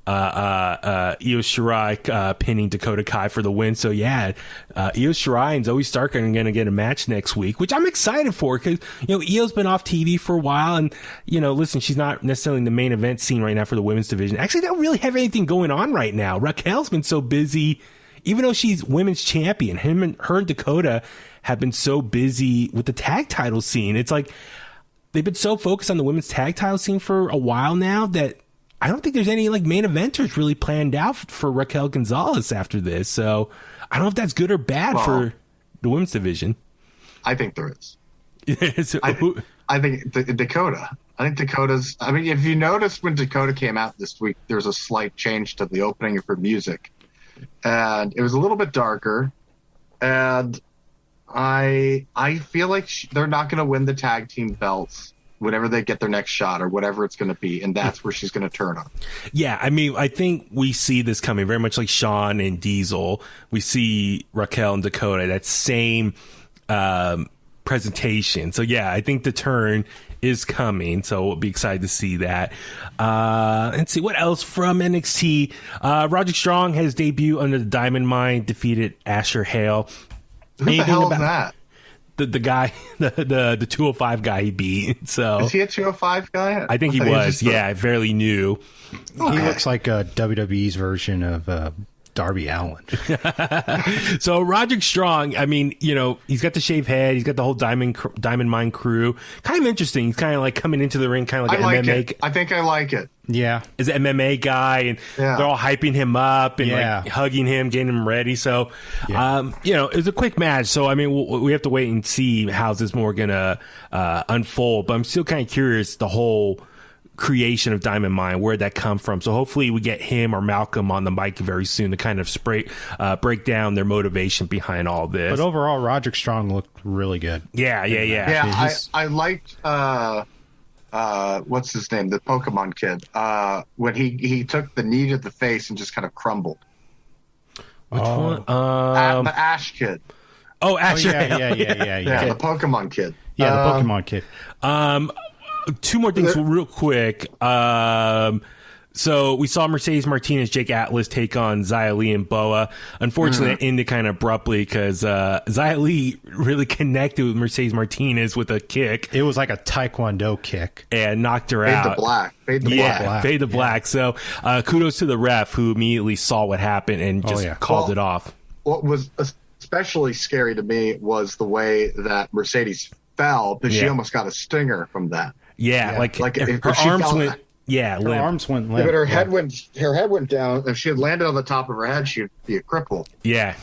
Speaker 6: Shirai pinning Dakota Kai for the win. So yeah, Io Shirai and Zoe Stark are going to get a match next week, which I'm excited for because Io's been off TV for a while, and listen, she's not necessarily in the main event scene right now for the women's division. Actually, they don't really have anything going on right now. Raquel's been so busy, even though she's women's champion. Her and Dakota have been so busy with the tag title scene. It's like they've been so focused on the women's tag title scene for a while now that I don't think there's any main eventers really planned out for Raquel Gonzalez after this. So I don't know if that's good or bad for the women's division.
Speaker 8: I think there is.
Speaker 6: So,
Speaker 8: I think Dakota. I think Dakota's. I mean, if you noticed when Dakota came out this week, there's a slight change to the opening of her music, and it was a little bit darker. And I feel like they're not going to win the tag team belts whenever they get their next shot or whatever it's going to be, and that's where she's going to turn on.
Speaker 6: Yeah, I mean, I think we see this coming very much like Shawn and Diesel. We see Raquel and Dakota, that same presentation. So yeah, I think the turn is coming, so we'll be excited to see that. And see what else from NXT. Roderick Strong has debuted under the Diamond Mine, defeated Asher Hale.
Speaker 8: Who the hell is that?
Speaker 6: The guy, the 205 guy he beat. So
Speaker 8: is he a 205 guy?
Speaker 6: I think he was. Yeah, fairly new.
Speaker 7: Okay. He looks like WWE's version of Darby Allin.
Speaker 6: So Roderick Strong, I mean, he's got the shaved head, he's got the whole Diamond Mine crew. Kind of interesting. He's kind of like coming into the ring, kind of like an MMA.
Speaker 8: I think I like it.
Speaker 7: Yeah,
Speaker 6: is an MMA guy, and they're all hyping him up and like hugging him, getting him ready. So, it was a quick match. So, I mean, we have to wait and see how this more gonna unfold. But I'm still kind of curious the whole creation of Diamond Mine, where'd that come from? So hopefully we get him or Malcolm on the mic very soon to kind of break down their motivation behind all this.
Speaker 7: But overall, Roderick Strong looked really good.
Speaker 6: Yeah.
Speaker 8: I liked what's his name, the Pokemon kid, when he took the knee to the face and just kind of crumbled.
Speaker 6: Which one?
Speaker 8: The Ash kid.
Speaker 6: Oh, Ash.
Speaker 7: Yeah.
Speaker 8: The Pokemon kid.
Speaker 7: Yeah, the Pokemon kid.
Speaker 6: Two more things real quick. So we saw Mercedes Martinez, Jake Atlas take on Xia Li and Boa. Unfortunately, it ended kind of abruptly because Xia Li really connected with Mercedes Martinez with a kick.
Speaker 7: It was like a Taekwondo kick.
Speaker 6: And knocked her out. Fade to black. So kudos to the ref who immediately saw what happened and just called it off.
Speaker 8: What was especially scary to me was the way that Mercedes fell because she almost got a stinger from that.
Speaker 6: Yeah, like her arms went. Yeah,
Speaker 7: her arms went limp.
Speaker 8: But her head went down. If she had landed on the top of her head, she'd be a cripple.
Speaker 6: Yeah.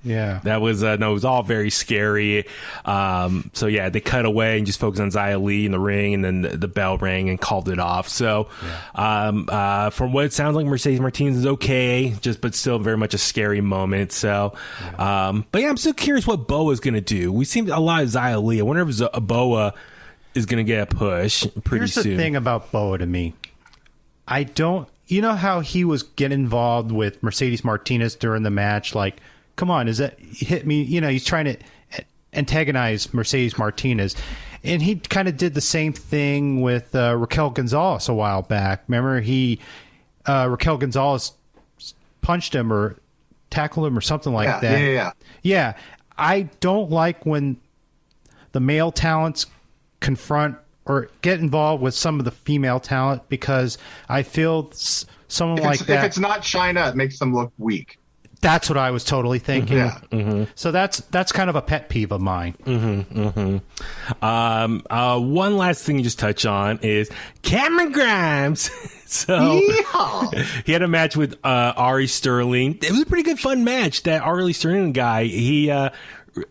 Speaker 6: That was it was all very scary. So yeah, they cut away and just focused on Xia Li in the ring, and then the bell rang and called it off. So, from what it sounds like, Mercedes Martinez is okay, but still very much a scary moment. So, but yeah, I'm still curious what Boa is going to do. We seen a lot of Xia Li. I wonder if Boa is going to get a push pretty soon.
Speaker 7: Here's the thing about Boa to me. I don't. You know how he was getting involved with Mercedes Martinez during the match, like. Come on, is that hit me? He's trying to antagonize Mercedes Martinez. And he kind of did the same thing with Raquel Gonzalez a while back. Remember, Raquel Gonzalez punched him or tackled him or something like that. Yeah. I don't like when the male talents confront or get involved with some of the female talent because I feel someone like that.
Speaker 8: If it's not China, it makes them look weak.
Speaker 7: That's what I was totally thinking. So that's kind of a pet peeve of mine.
Speaker 6: One last thing you just touch on is Cameron Grimes. So he had a match with Ari Sterling. It was a pretty good fun match. That Ari Sterling guy, he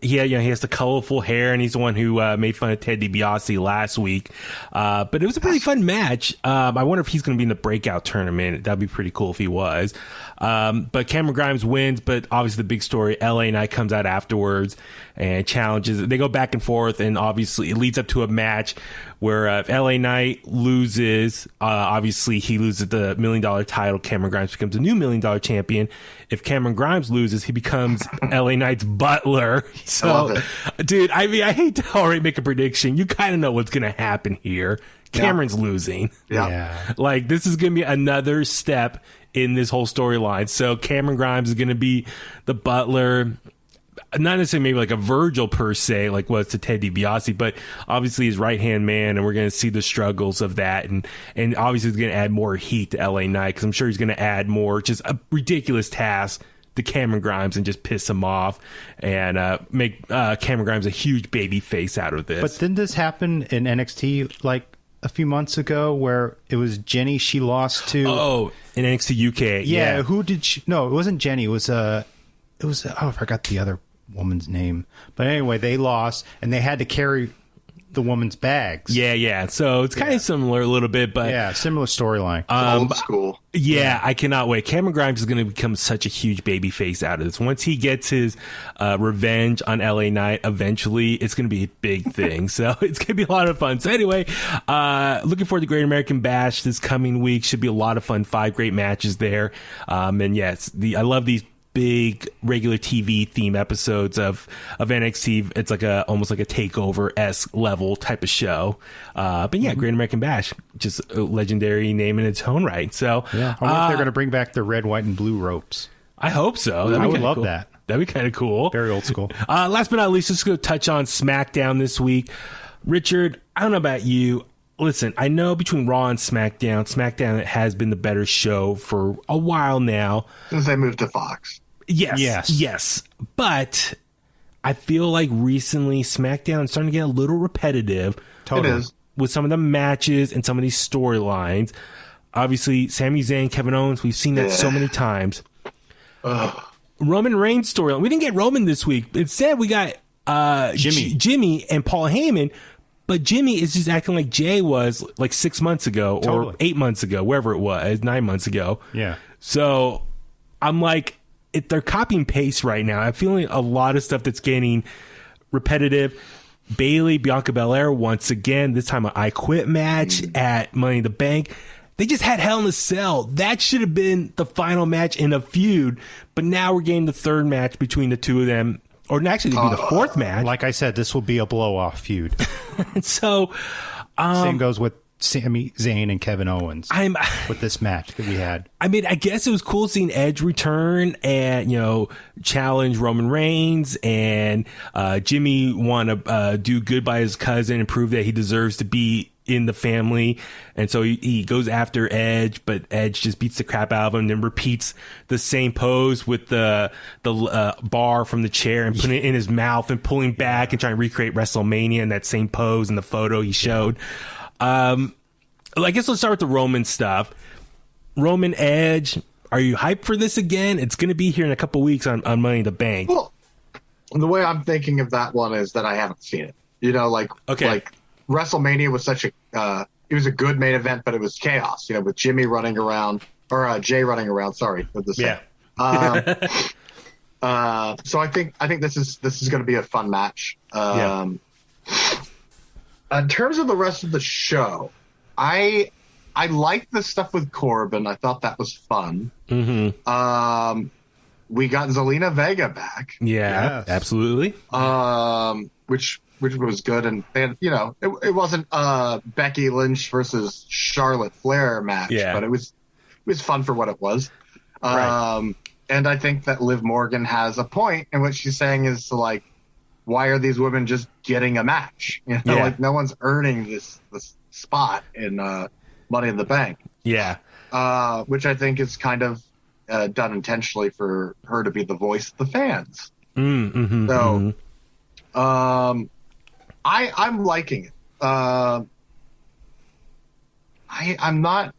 Speaker 6: he has the colorful hair, and he's the one who made fun of Ted DiBiase last week. But it was a pretty fun match. I wonder if he's going to be in the breakout tournament. That'd be pretty cool if he was. But Cameron Grimes wins, but obviously the big story, LA Knight comes out afterwards and challenges. They go back and forth, and obviously it leads up to a match where if LA Knight loses, obviously he loses the $1 million title. Cameron Grimes becomes a new $1 million champion. If Cameron Grimes loses, he becomes LA Knight's butler. So, dude, I mean, I hate to already make a prediction. You kind of know what's going to happen here. Cameron's losing.
Speaker 8: Yeah.
Speaker 6: Like, this is going to be another step in this whole storyline. So Cameron Grimes is going to be the butler. Not necessarily maybe like a Virgil per se, like was to Ted DiBiase, but obviously his right-hand man, and we're going to see the struggles of that. And obviously he's going to add more heat to LA Knight, because I'm sure he's going to add more, just a ridiculous task to Cameron Grimes and just piss him off and make Cameron Grimes a huge baby face out of this.
Speaker 7: But didn't this happen in NXT like a few months ago where it was Jenny, she lost to...
Speaker 6: Oh, in NXT UK.
Speaker 7: Yeah, who did she... No, it wasn't Jenny. It was I forgot the other woman's name. But anyway, they lost, and they had to carry the woman's bags.
Speaker 6: Yeah. So it's kind of similar a little bit, but...
Speaker 7: Yeah, similar storyline.
Speaker 8: Old school.
Speaker 6: Yeah, I cannot wait. Cameron Grimes is going to become such a huge baby face out of this. Once he gets his revenge on LA Knight, eventually, it's going to be a big thing. So it's going to be a lot of fun. So anyway, looking forward to Great American Bash this coming week. Should be a lot of fun. 5 great matches there. And yes, I love these big regular TV theme episodes of NXT. It's like almost like a takeover-esque level type of show. But yeah, Great American Bash, just a legendary name in its own right. So
Speaker 7: yeah, I wonder if they're going to bring back the red, white, and blue ropes.
Speaker 6: I hope so.
Speaker 7: I would love that.
Speaker 6: That'd be kind of cool.
Speaker 7: Very old school.
Speaker 6: Last but not least, let's go touch on SmackDown this week. Richard, I don't know about you. Listen, I know between Raw and SmackDown has been the better show for a while now.
Speaker 8: Since they moved to Fox.
Speaker 6: Yes. But I feel like recently SmackDown is starting to get a little repetitive.
Speaker 8: Totally. It is.
Speaker 6: With some of the matches and some of these storylines. Obviously, Sami Zayn, Kevin Owens, we've seen that so many times. Roman Reigns storyline. We didn't get Roman this week. Instead, we got Jimmy and Paul Heyman. But Jimmy is just acting like Jay was like 6 months ago or 8 months ago, wherever it was, 9 months ago.
Speaker 7: Yeah.
Speaker 6: So I'm like... they're copying paste right now. I'm feeling a lot of stuff that's getting repetitive. Bayley, Bianca Belair, once again, this time an I Quit match at Money in the Bank. They just had Hell in a Cell. That should have been the final match in a feud, but now we're getting the third match between the two of them, or actually it'll be the fourth match.
Speaker 7: Like I said, this will be a blow-off feud.
Speaker 6: So,
Speaker 7: same goes with Sami Zayn and Kevin Owens with this match that we had.
Speaker 6: I mean, I guess it was cool seeing Edge return and, challenge Roman Reigns, and Jimmy want to do good by his cousin and prove that he deserves to be in the family. And so he goes after Edge, but Edge just beats the crap out of him and then repeats the same pose with the bar from the chair and putting it in his mouth and pulling back and trying to recreate WrestleMania in that same pose in the photo he showed. I guess let's start with the Roman stuff. Roman Edge, are you hyped for this again? It's going to be here in a couple weeks on Money in the Bank.
Speaker 8: Well, the way I'm thinking of that one is that I haven't seen it. Like WrestleMania was such a it was a good main event, but it was chaos. With Jimmy running around or Jay running around. Sorry with this.
Speaker 6: Yeah.
Speaker 8: So I think this is going to be a fun match. In terms of the rest of the show, I liked the stuff with Corbin. I thought that was fun. Mm-hmm. We got Zelina Vega back.
Speaker 6: Yeah, yes. Absolutely.
Speaker 8: Which was good, and it wasn't Becky Lynch versus Charlotte Flair match, but it was fun for what it was. Right. And I think that Liv Morgan has a point, and what she's saying is like, why are these women just getting a match? Like no one's earning this spot in Money in the Bank. Yeah. Which I think is kind of done intentionally for her to be the voice of the fans. Mm-hmm, so, I'm liking it. I'm not.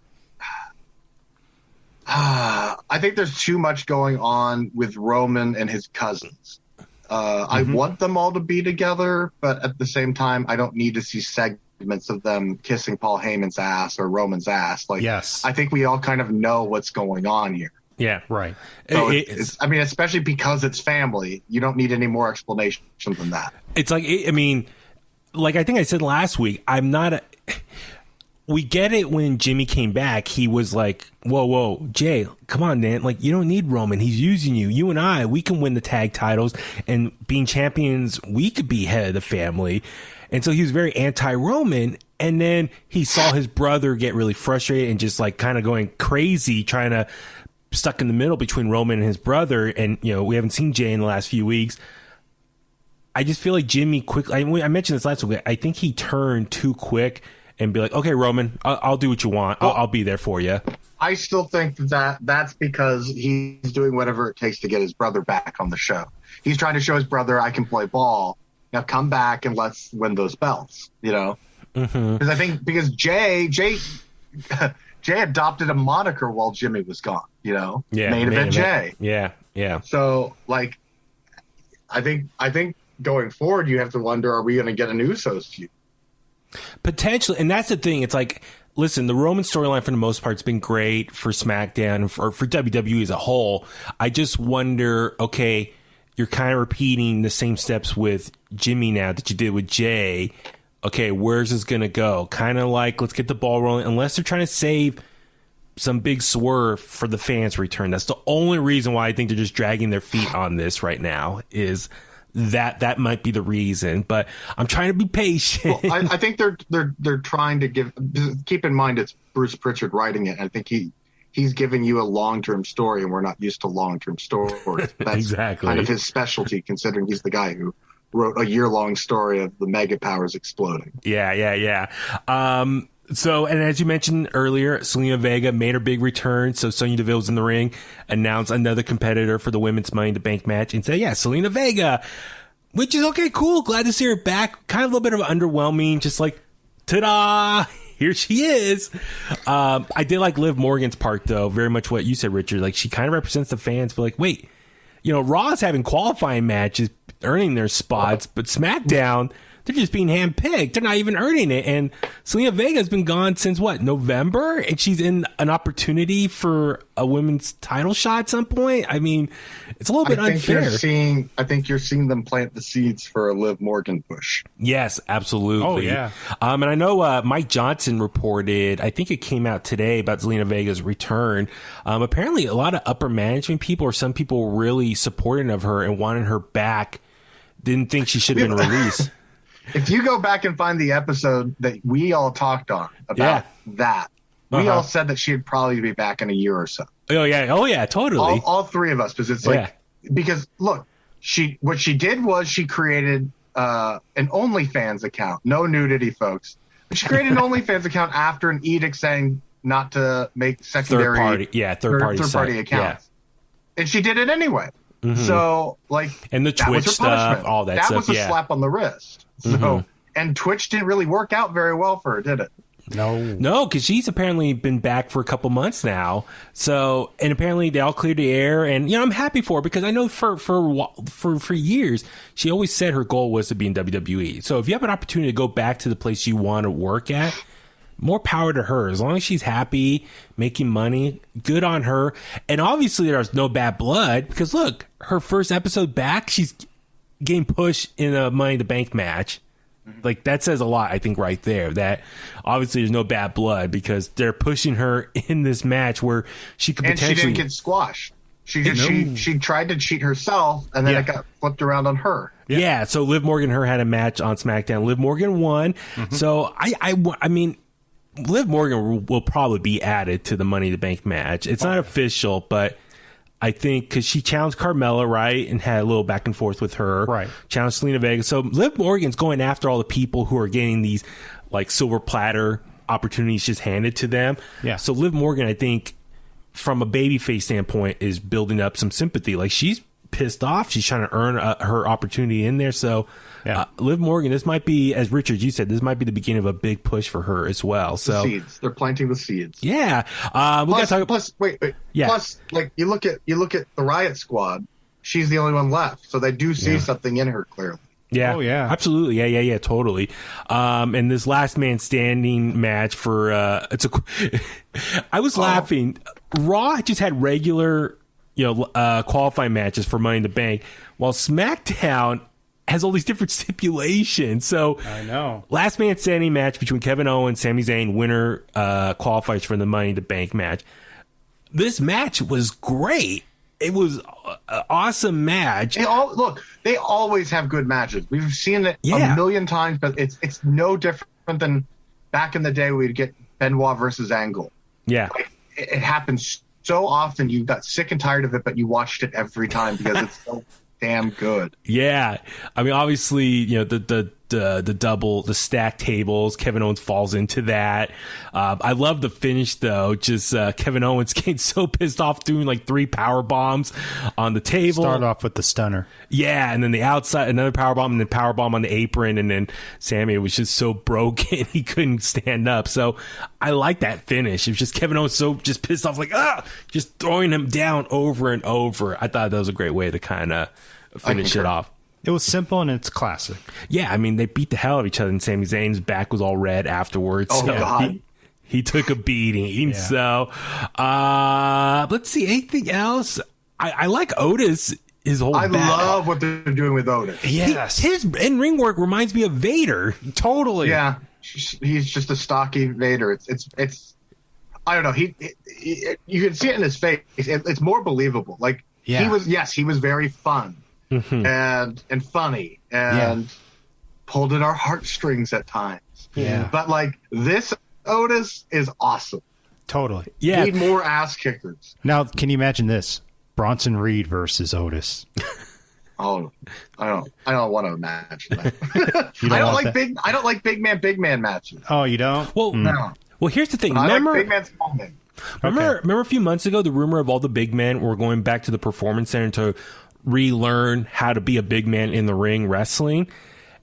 Speaker 8: I think there's too much going on with Roman and his cousins. I want them all to be together, but at the same time, I don't need to see segments of them kissing Paul Heyman's ass or Roman's ass. Like,
Speaker 7: yes,
Speaker 8: I think we all kind of know what's going on here.
Speaker 6: Yeah,
Speaker 7: right.
Speaker 8: So I mean, especially because it's family, you don't need any more explanation than that.
Speaker 6: It's like, I mean, like I think I said last week, we get it when Jimmy came back. He was like, whoa, Jay, come on, man. Like, you don't need Roman. He's using you. You and I, we can win the tag titles, and being champions, we could be head of the family. And so he was very anti-Roman. And then he saw his brother get really frustrated and just like kind of going crazy, trying to stuck in the middle between Roman and his brother. And, you know, we haven't seen Jay in the last few weeks. I just feel like Jimmy quickly, I mentioned this last week, I think he turned too quick and be like, okay, Roman, I'll do what you want. I'll be there for you.
Speaker 8: I still think that's because he's doing whatever it takes to get his brother back on the show. He's trying to show his brother, I can play ball. Now come back and let's win those belts, you know? Because I think Jay adopted a moniker while Jimmy was gone, you know?
Speaker 6: Yeah,
Speaker 8: Main event Jay.
Speaker 6: Yeah.
Speaker 8: So, like, I think going forward, you have to wonder, are we going to get an Usos feud?
Speaker 6: Potentially. And that's the thing. It's like, listen, the Roman storyline for the most part has been great for SmackDown or for WWE as a whole. I just wonder, okay, you're kind of repeating the same steps with Jimmy now that you did with Jay. Okay, where's this going to go? Kind of like, let's get the ball rolling, unless they're trying to save some big swerve for the fans' return. That's the only reason why I think they're just dragging their feet on this right now, is that might be the reason. But I'm trying to be patient.
Speaker 8: Well, I think they're trying to keep in mind it's Bruce Pritchard writing it. I think he's giving you a long-term story, and we're not used to long-term stories. That's
Speaker 6: exactly
Speaker 8: kind of his specialty, considering he's the guy who wrote a year-long story of the mega powers exploding.
Speaker 6: Yeah. So, and as you mentioned earlier, Zelina Vega made her big return. So Sonya Deville's in the ring, announced another competitor for the women's Money in the Bank match, and said, yeah, Zelina Vega, which is okay, cool. Glad to see her back. Kind of a little bit of underwhelming, just like, ta-da, here she is. I did like Liv Morgan's part, though. Very much what you said, Richard. Like, she kind of represents the fans, but like, wait, you know, Raw's having qualifying matches, earning their spots, but SmackDown, they're just being handpicked. They're not even earning it. And Zelina Vega's been gone since November? And she's in an opportunity for a women's title shot at some point. I mean, it's a little bit unfair.
Speaker 8: I think you're seeing them plant the seeds for a Liv Morgan push.
Speaker 6: Yes, absolutely.
Speaker 7: Oh, yeah.
Speaker 6: And I know Mike Johnson reported, I think it came out today, about Zelina Vega's return. Apparently, a lot of upper management people, or some people, were really supporting of her and wanted her back. Didn't think she should have been released.
Speaker 8: If you go back and find the episode that we all talked on about that, we all said that she'd probably be back in a year or so.
Speaker 6: Oh yeah, totally.
Speaker 8: All three of us, because it's like, because look, what she did was she created an OnlyFans account. No nudity, folks. But she created an OnlyFans account after an edict saying not to make secondary
Speaker 6: third party
Speaker 8: accounts.
Speaker 6: Yeah.
Speaker 8: And she did it anyway. So, like,
Speaker 6: and the Twitch stuff, all that stuff.
Speaker 8: That was a slap on the wrist. So, and Twitch didn't really work out very well for her, did it?
Speaker 6: No, because she's apparently been back for a couple months now. So, and apparently they all cleared the air, and I'm happy for her, because I know for years she always said her goal was to be in WWE. So, if you have an opportunity to go back to the place you want to work at, more power to her. As long as she's happy, making money, good on her. And obviously there's no bad blood, because look, her first episode back, she's getting pushed in a Money in the Bank match. Like, that says a lot, I think, right there, that obviously there's no bad blood, because they're pushing her in this match where she could potentially...
Speaker 8: And she didn't get squashed. She tried to cheat herself, and then it got flipped around on her.
Speaker 6: Yeah, so Liv Morgan and her had a match on SmackDown. Liv Morgan won. So, I mean... Liv Morgan will probably be added to the Money in the Bank match. It's not official, but I think because she challenged Carmella, right, and had a little back and forth with her.
Speaker 7: Right.
Speaker 6: Challenged Zelina Vega. So Liv Morgan's going after all the people who are getting these, like, silver platter opportunities just handed to them.
Speaker 7: Yeah.
Speaker 6: So Liv Morgan, I think, from a babyface standpoint, is building up some sympathy. Like, she's pissed off. She's trying to earn her opportunity in there. So Liv Morgan, this might be, as Richard, you said, this might be the beginning of a big push for her as well. So
Speaker 8: the seeds. They're planting the seeds.
Speaker 6: Yeah. Plus,
Speaker 8: like, you look at the Riot Squad. she's the only one left. So they do see something in her clearly.
Speaker 6: Yeah.
Speaker 7: Oh, yeah.
Speaker 6: Absolutely. Yeah, totally. And this last man standing match for I was laughing. Raw just had regular, qualifying matches for Money in the Bank, while SmackDown has all these different stipulations. So
Speaker 7: I know.
Speaker 6: Last man standing match between Kevin Owens, Sami Zayn, winner qualifies for the Money in the Bank match. This match was great. It was an awesome match.
Speaker 8: They always have good matches. We've seen it a million times, but it's no different than back in the day we'd get Benoit versus Angle.
Speaker 6: Yeah.
Speaker 8: Like, it happens so often you got sick and tired of it, but you watched it every time because it's so damn good.
Speaker 6: Yeah. I mean, obviously, the stack tables, Kevin Owens falls into that. I love the finish though. Just Kevin Owens getting so pissed off doing like 3 power bombs on the table.
Speaker 7: Start off with the stunner.
Speaker 6: Yeah, and then the outside, another power bomb, and then power bomb on the apron, and then Sammy was just so broken he couldn't stand up. So I like that finish. It was just Kevin Owens so just pissed off, like just throwing him down over and over. I thought that was a great way to kind of finish it off.
Speaker 7: It was simple and it's classic.
Speaker 6: Yeah, I mean, they beat the hell out of each other, and Sami Zayn's back was all red afterwards.
Speaker 8: Oh,
Speaker 6: so
Speaker 8: God.
Speaker 6: He took a beating.
Speaker 7: Yeah.
Speaker 6: So let's see, anything else? I like Otis.
Speaker 8: I love what they're doing with Otis.
Speaker 7: Yes.
Speaker 6: His in-ring work reminds me of Vader.
Speaker 7: Totally.
Speaker 8: Yeah, he's just a stocky Vader. It's I don't know. You can see it in his face. It's more believable. Like he was very fun and funny and pulled at our heartstrings at times.
Speaker 7: Yeah.
Speaker 8: But like this Otis is awesome.
Speaker 7: Totally.
Speaker 6: Yeah.
Speaker 8: Need more ass kickers.
Speaker 7: Now, can you imagine this? Bronson Reed versus Otis.
Speaker 8: Oh, I don't want to imagine that. I don't like big man matches.
Speaker 7: Oh, you don't?
Speaker 6: Well,
Speaker 8: No.
Speaker 6: well, here's the thing.
Speaker 8: I
Speaker 6: Remember,
Speaker 8: like big man, small man.
Speaker 6: remember a few months ago, the rumor of all the big men were going back to the Performance Center to relearn how to be a big man in the ring wrestling.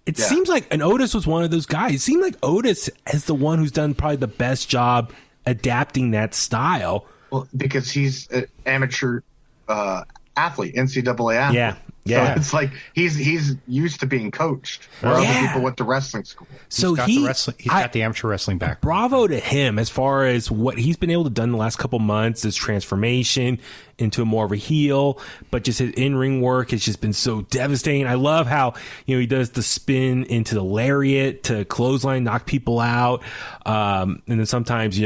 Speaker 6: It seems like, and Otis was one of those guys. It seemed like Otis is the one who's done probably the best job adapting that style.
Speaker 8: Well, because he's an amateur athlete, NCAA athlete.
Speaker 6: Yeah.
Speaker 8: So it's like he's used to being coached, where other people went to wrestling school.
Speaker 6: So
Speaker 7: He's got the amateur wrestling background.
Speaker 6: Bravo to him as far as what he's been able to do in the last couple months, his transformation into more of a heel, but just his in-ring work has just been so devastating. I love how, he does the spin into the lariat to clothesline, knock people out. And then sometimes, Chad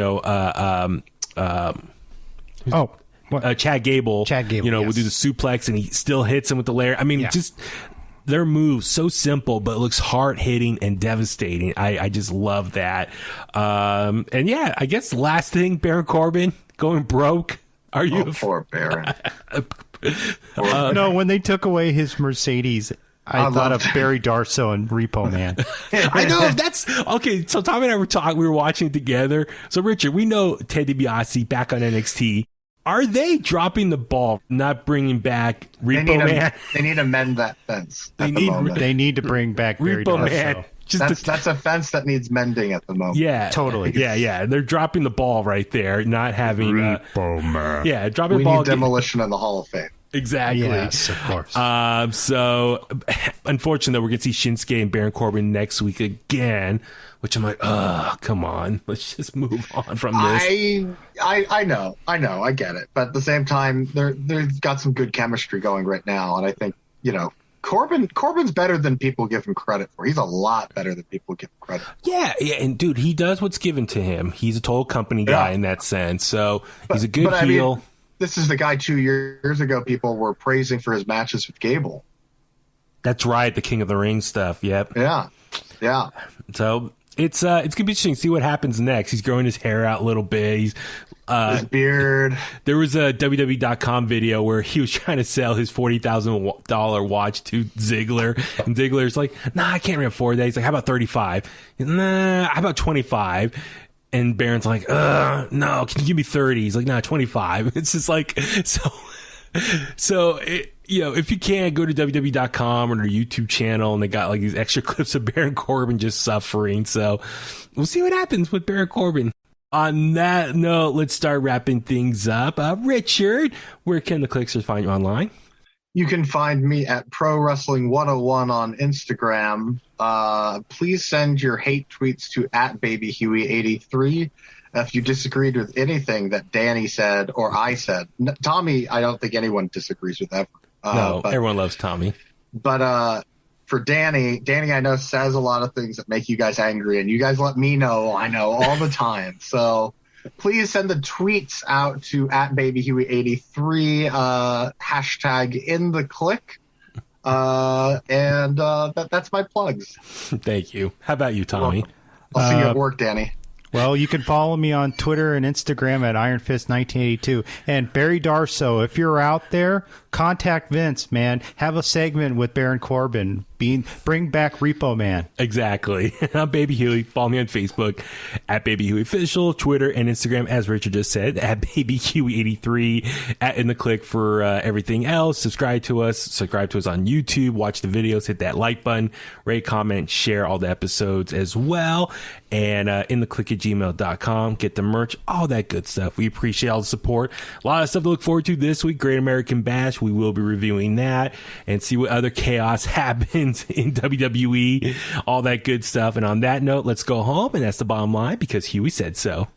Speaker 6: Gable, would do the suplex and he still hits him with the lariat. I mean, just their moves so simple, but it looks hard hitting and devastating. I just love that. And yeah, I guess the last thing, Baron Corbin going broke. Are you
Speaker 8: poor Baron?
Speaker 7: No, when they took away his Mercedes, I thought of Barry Darsow and Repo Man.
Speaker 6: I know, that's okay. So Tommy and I we were watching it together. So Richard, we know Ted DiBiase back on NXT. Are they dropping the ball, not bringing back Repo Man?
Speaker 8: They need to mend that fence.
Speaker 7: They need to bring back Barry
Speaker 6: Repo
Speaker 7: Darsow.
Speaker 6: Man.
Speaker 8: That's a fence that needs mending at the moment.
Speaker 6: Yeah,
Speaker 7: totally.
Speaker 6: Yeah. They're dropping the ball right there, not having
Speaker 7: Repo Man.
Speaker 6: Yeah, dropping
Speaker 8: we
Speaker 6: the ball.
Speaker 8: Need demolition in the Hall of Fame.
Speaker 6: Exactly.
Speaker 7: Yes, of course.
Speaker 6: So, unfortunately, we're going to see Shinsuke and Baron Corbin next week again, which I'm like, come on. Let's just move on from this.
Speaker 8: I know. I get it. But at the same time, they've got some good chemistry going right now. And I think, Corbin's better than people give him credit for. He's a lot better than people give him credit for.
Speaker 6: Yeah. And, dude, he does what's given to him. He's a total company guy in that sense. So, he's a good heel.
Speaker 8: I mean, this is the guy 2 years ago people were praising for his matches with Gable.
Speaker 6: That's right, the King of the Ring stuff. Yep.
Speaker 8: Yeah.
Speaker 6: So it's gonna be interesting to see what happens next. He's growing his hair out a little bit. He's
Speaker 8: his beard.
Speaker 6: There was a WWE.com video where he was trying to sell his $40,000 watch to Ziggler, and Ziggler's like, "Nah, I can't afford that." He's like, "How about 35? Nah, how about 25?" And Baron's like, no, can you give me 30? He's like, nah, 25. It's just like, if you can, go to WWE.com or their YouTube channel, and they got like these extra clips of Baron Corbin just suffering. So we'll see what happens with Baron Corbin. On that note, let's start wrapping things up. Richard, where can the Kliqsters find you online?
Speaker 8: You can find me at Pro Wrestling 101 on Instagram. Please send your hate tweets to @BabyHuey83 if you disagreed with anything that Danny said or I said. Tommy, I don't think anyone disagrees with ever.
Speaker 6: No, everyone loves Tommy.
Speaker 8: But for Danny, I know says a lot of things that make you guys angry, and you guys let me know. I know all the time. So please send the tweets out to @BabyHuey83, hashtag In The Kliq. That's my plugs.
Speaker 6: Thank you. How about you, Tommy?
Speaker 8: I'll see you at work, Danny.
Speaker 7: Well, you can follow me on Twitter and Instagram at IronFist1982. And Barry Darso, if you're out there, contact Vince, man. Have a segment with Baron Corbin. Bring back Repo Man.
Speaker 6: Exactly. I'm Baby Huey. Follow me on Facebook at Baby Huey Official, Twitter and Instagram, as Richard just said, at Baby Huey83, at In The Kliq for everything else. Subscribe to us on YouTube. Watch the videos. Hit that like button. Rate, comment, share all the episodes as well. And inthekliq@gmail.com. Get the merch, all that good stuff. We appreciate all the support. A lot of stuff to look forward to this week. Great American Bash. We will be reviewing that and see what other chaos happens in WWE, all that good stuff. And on that note, let's go home. And that's the bottom line, because Huey said so.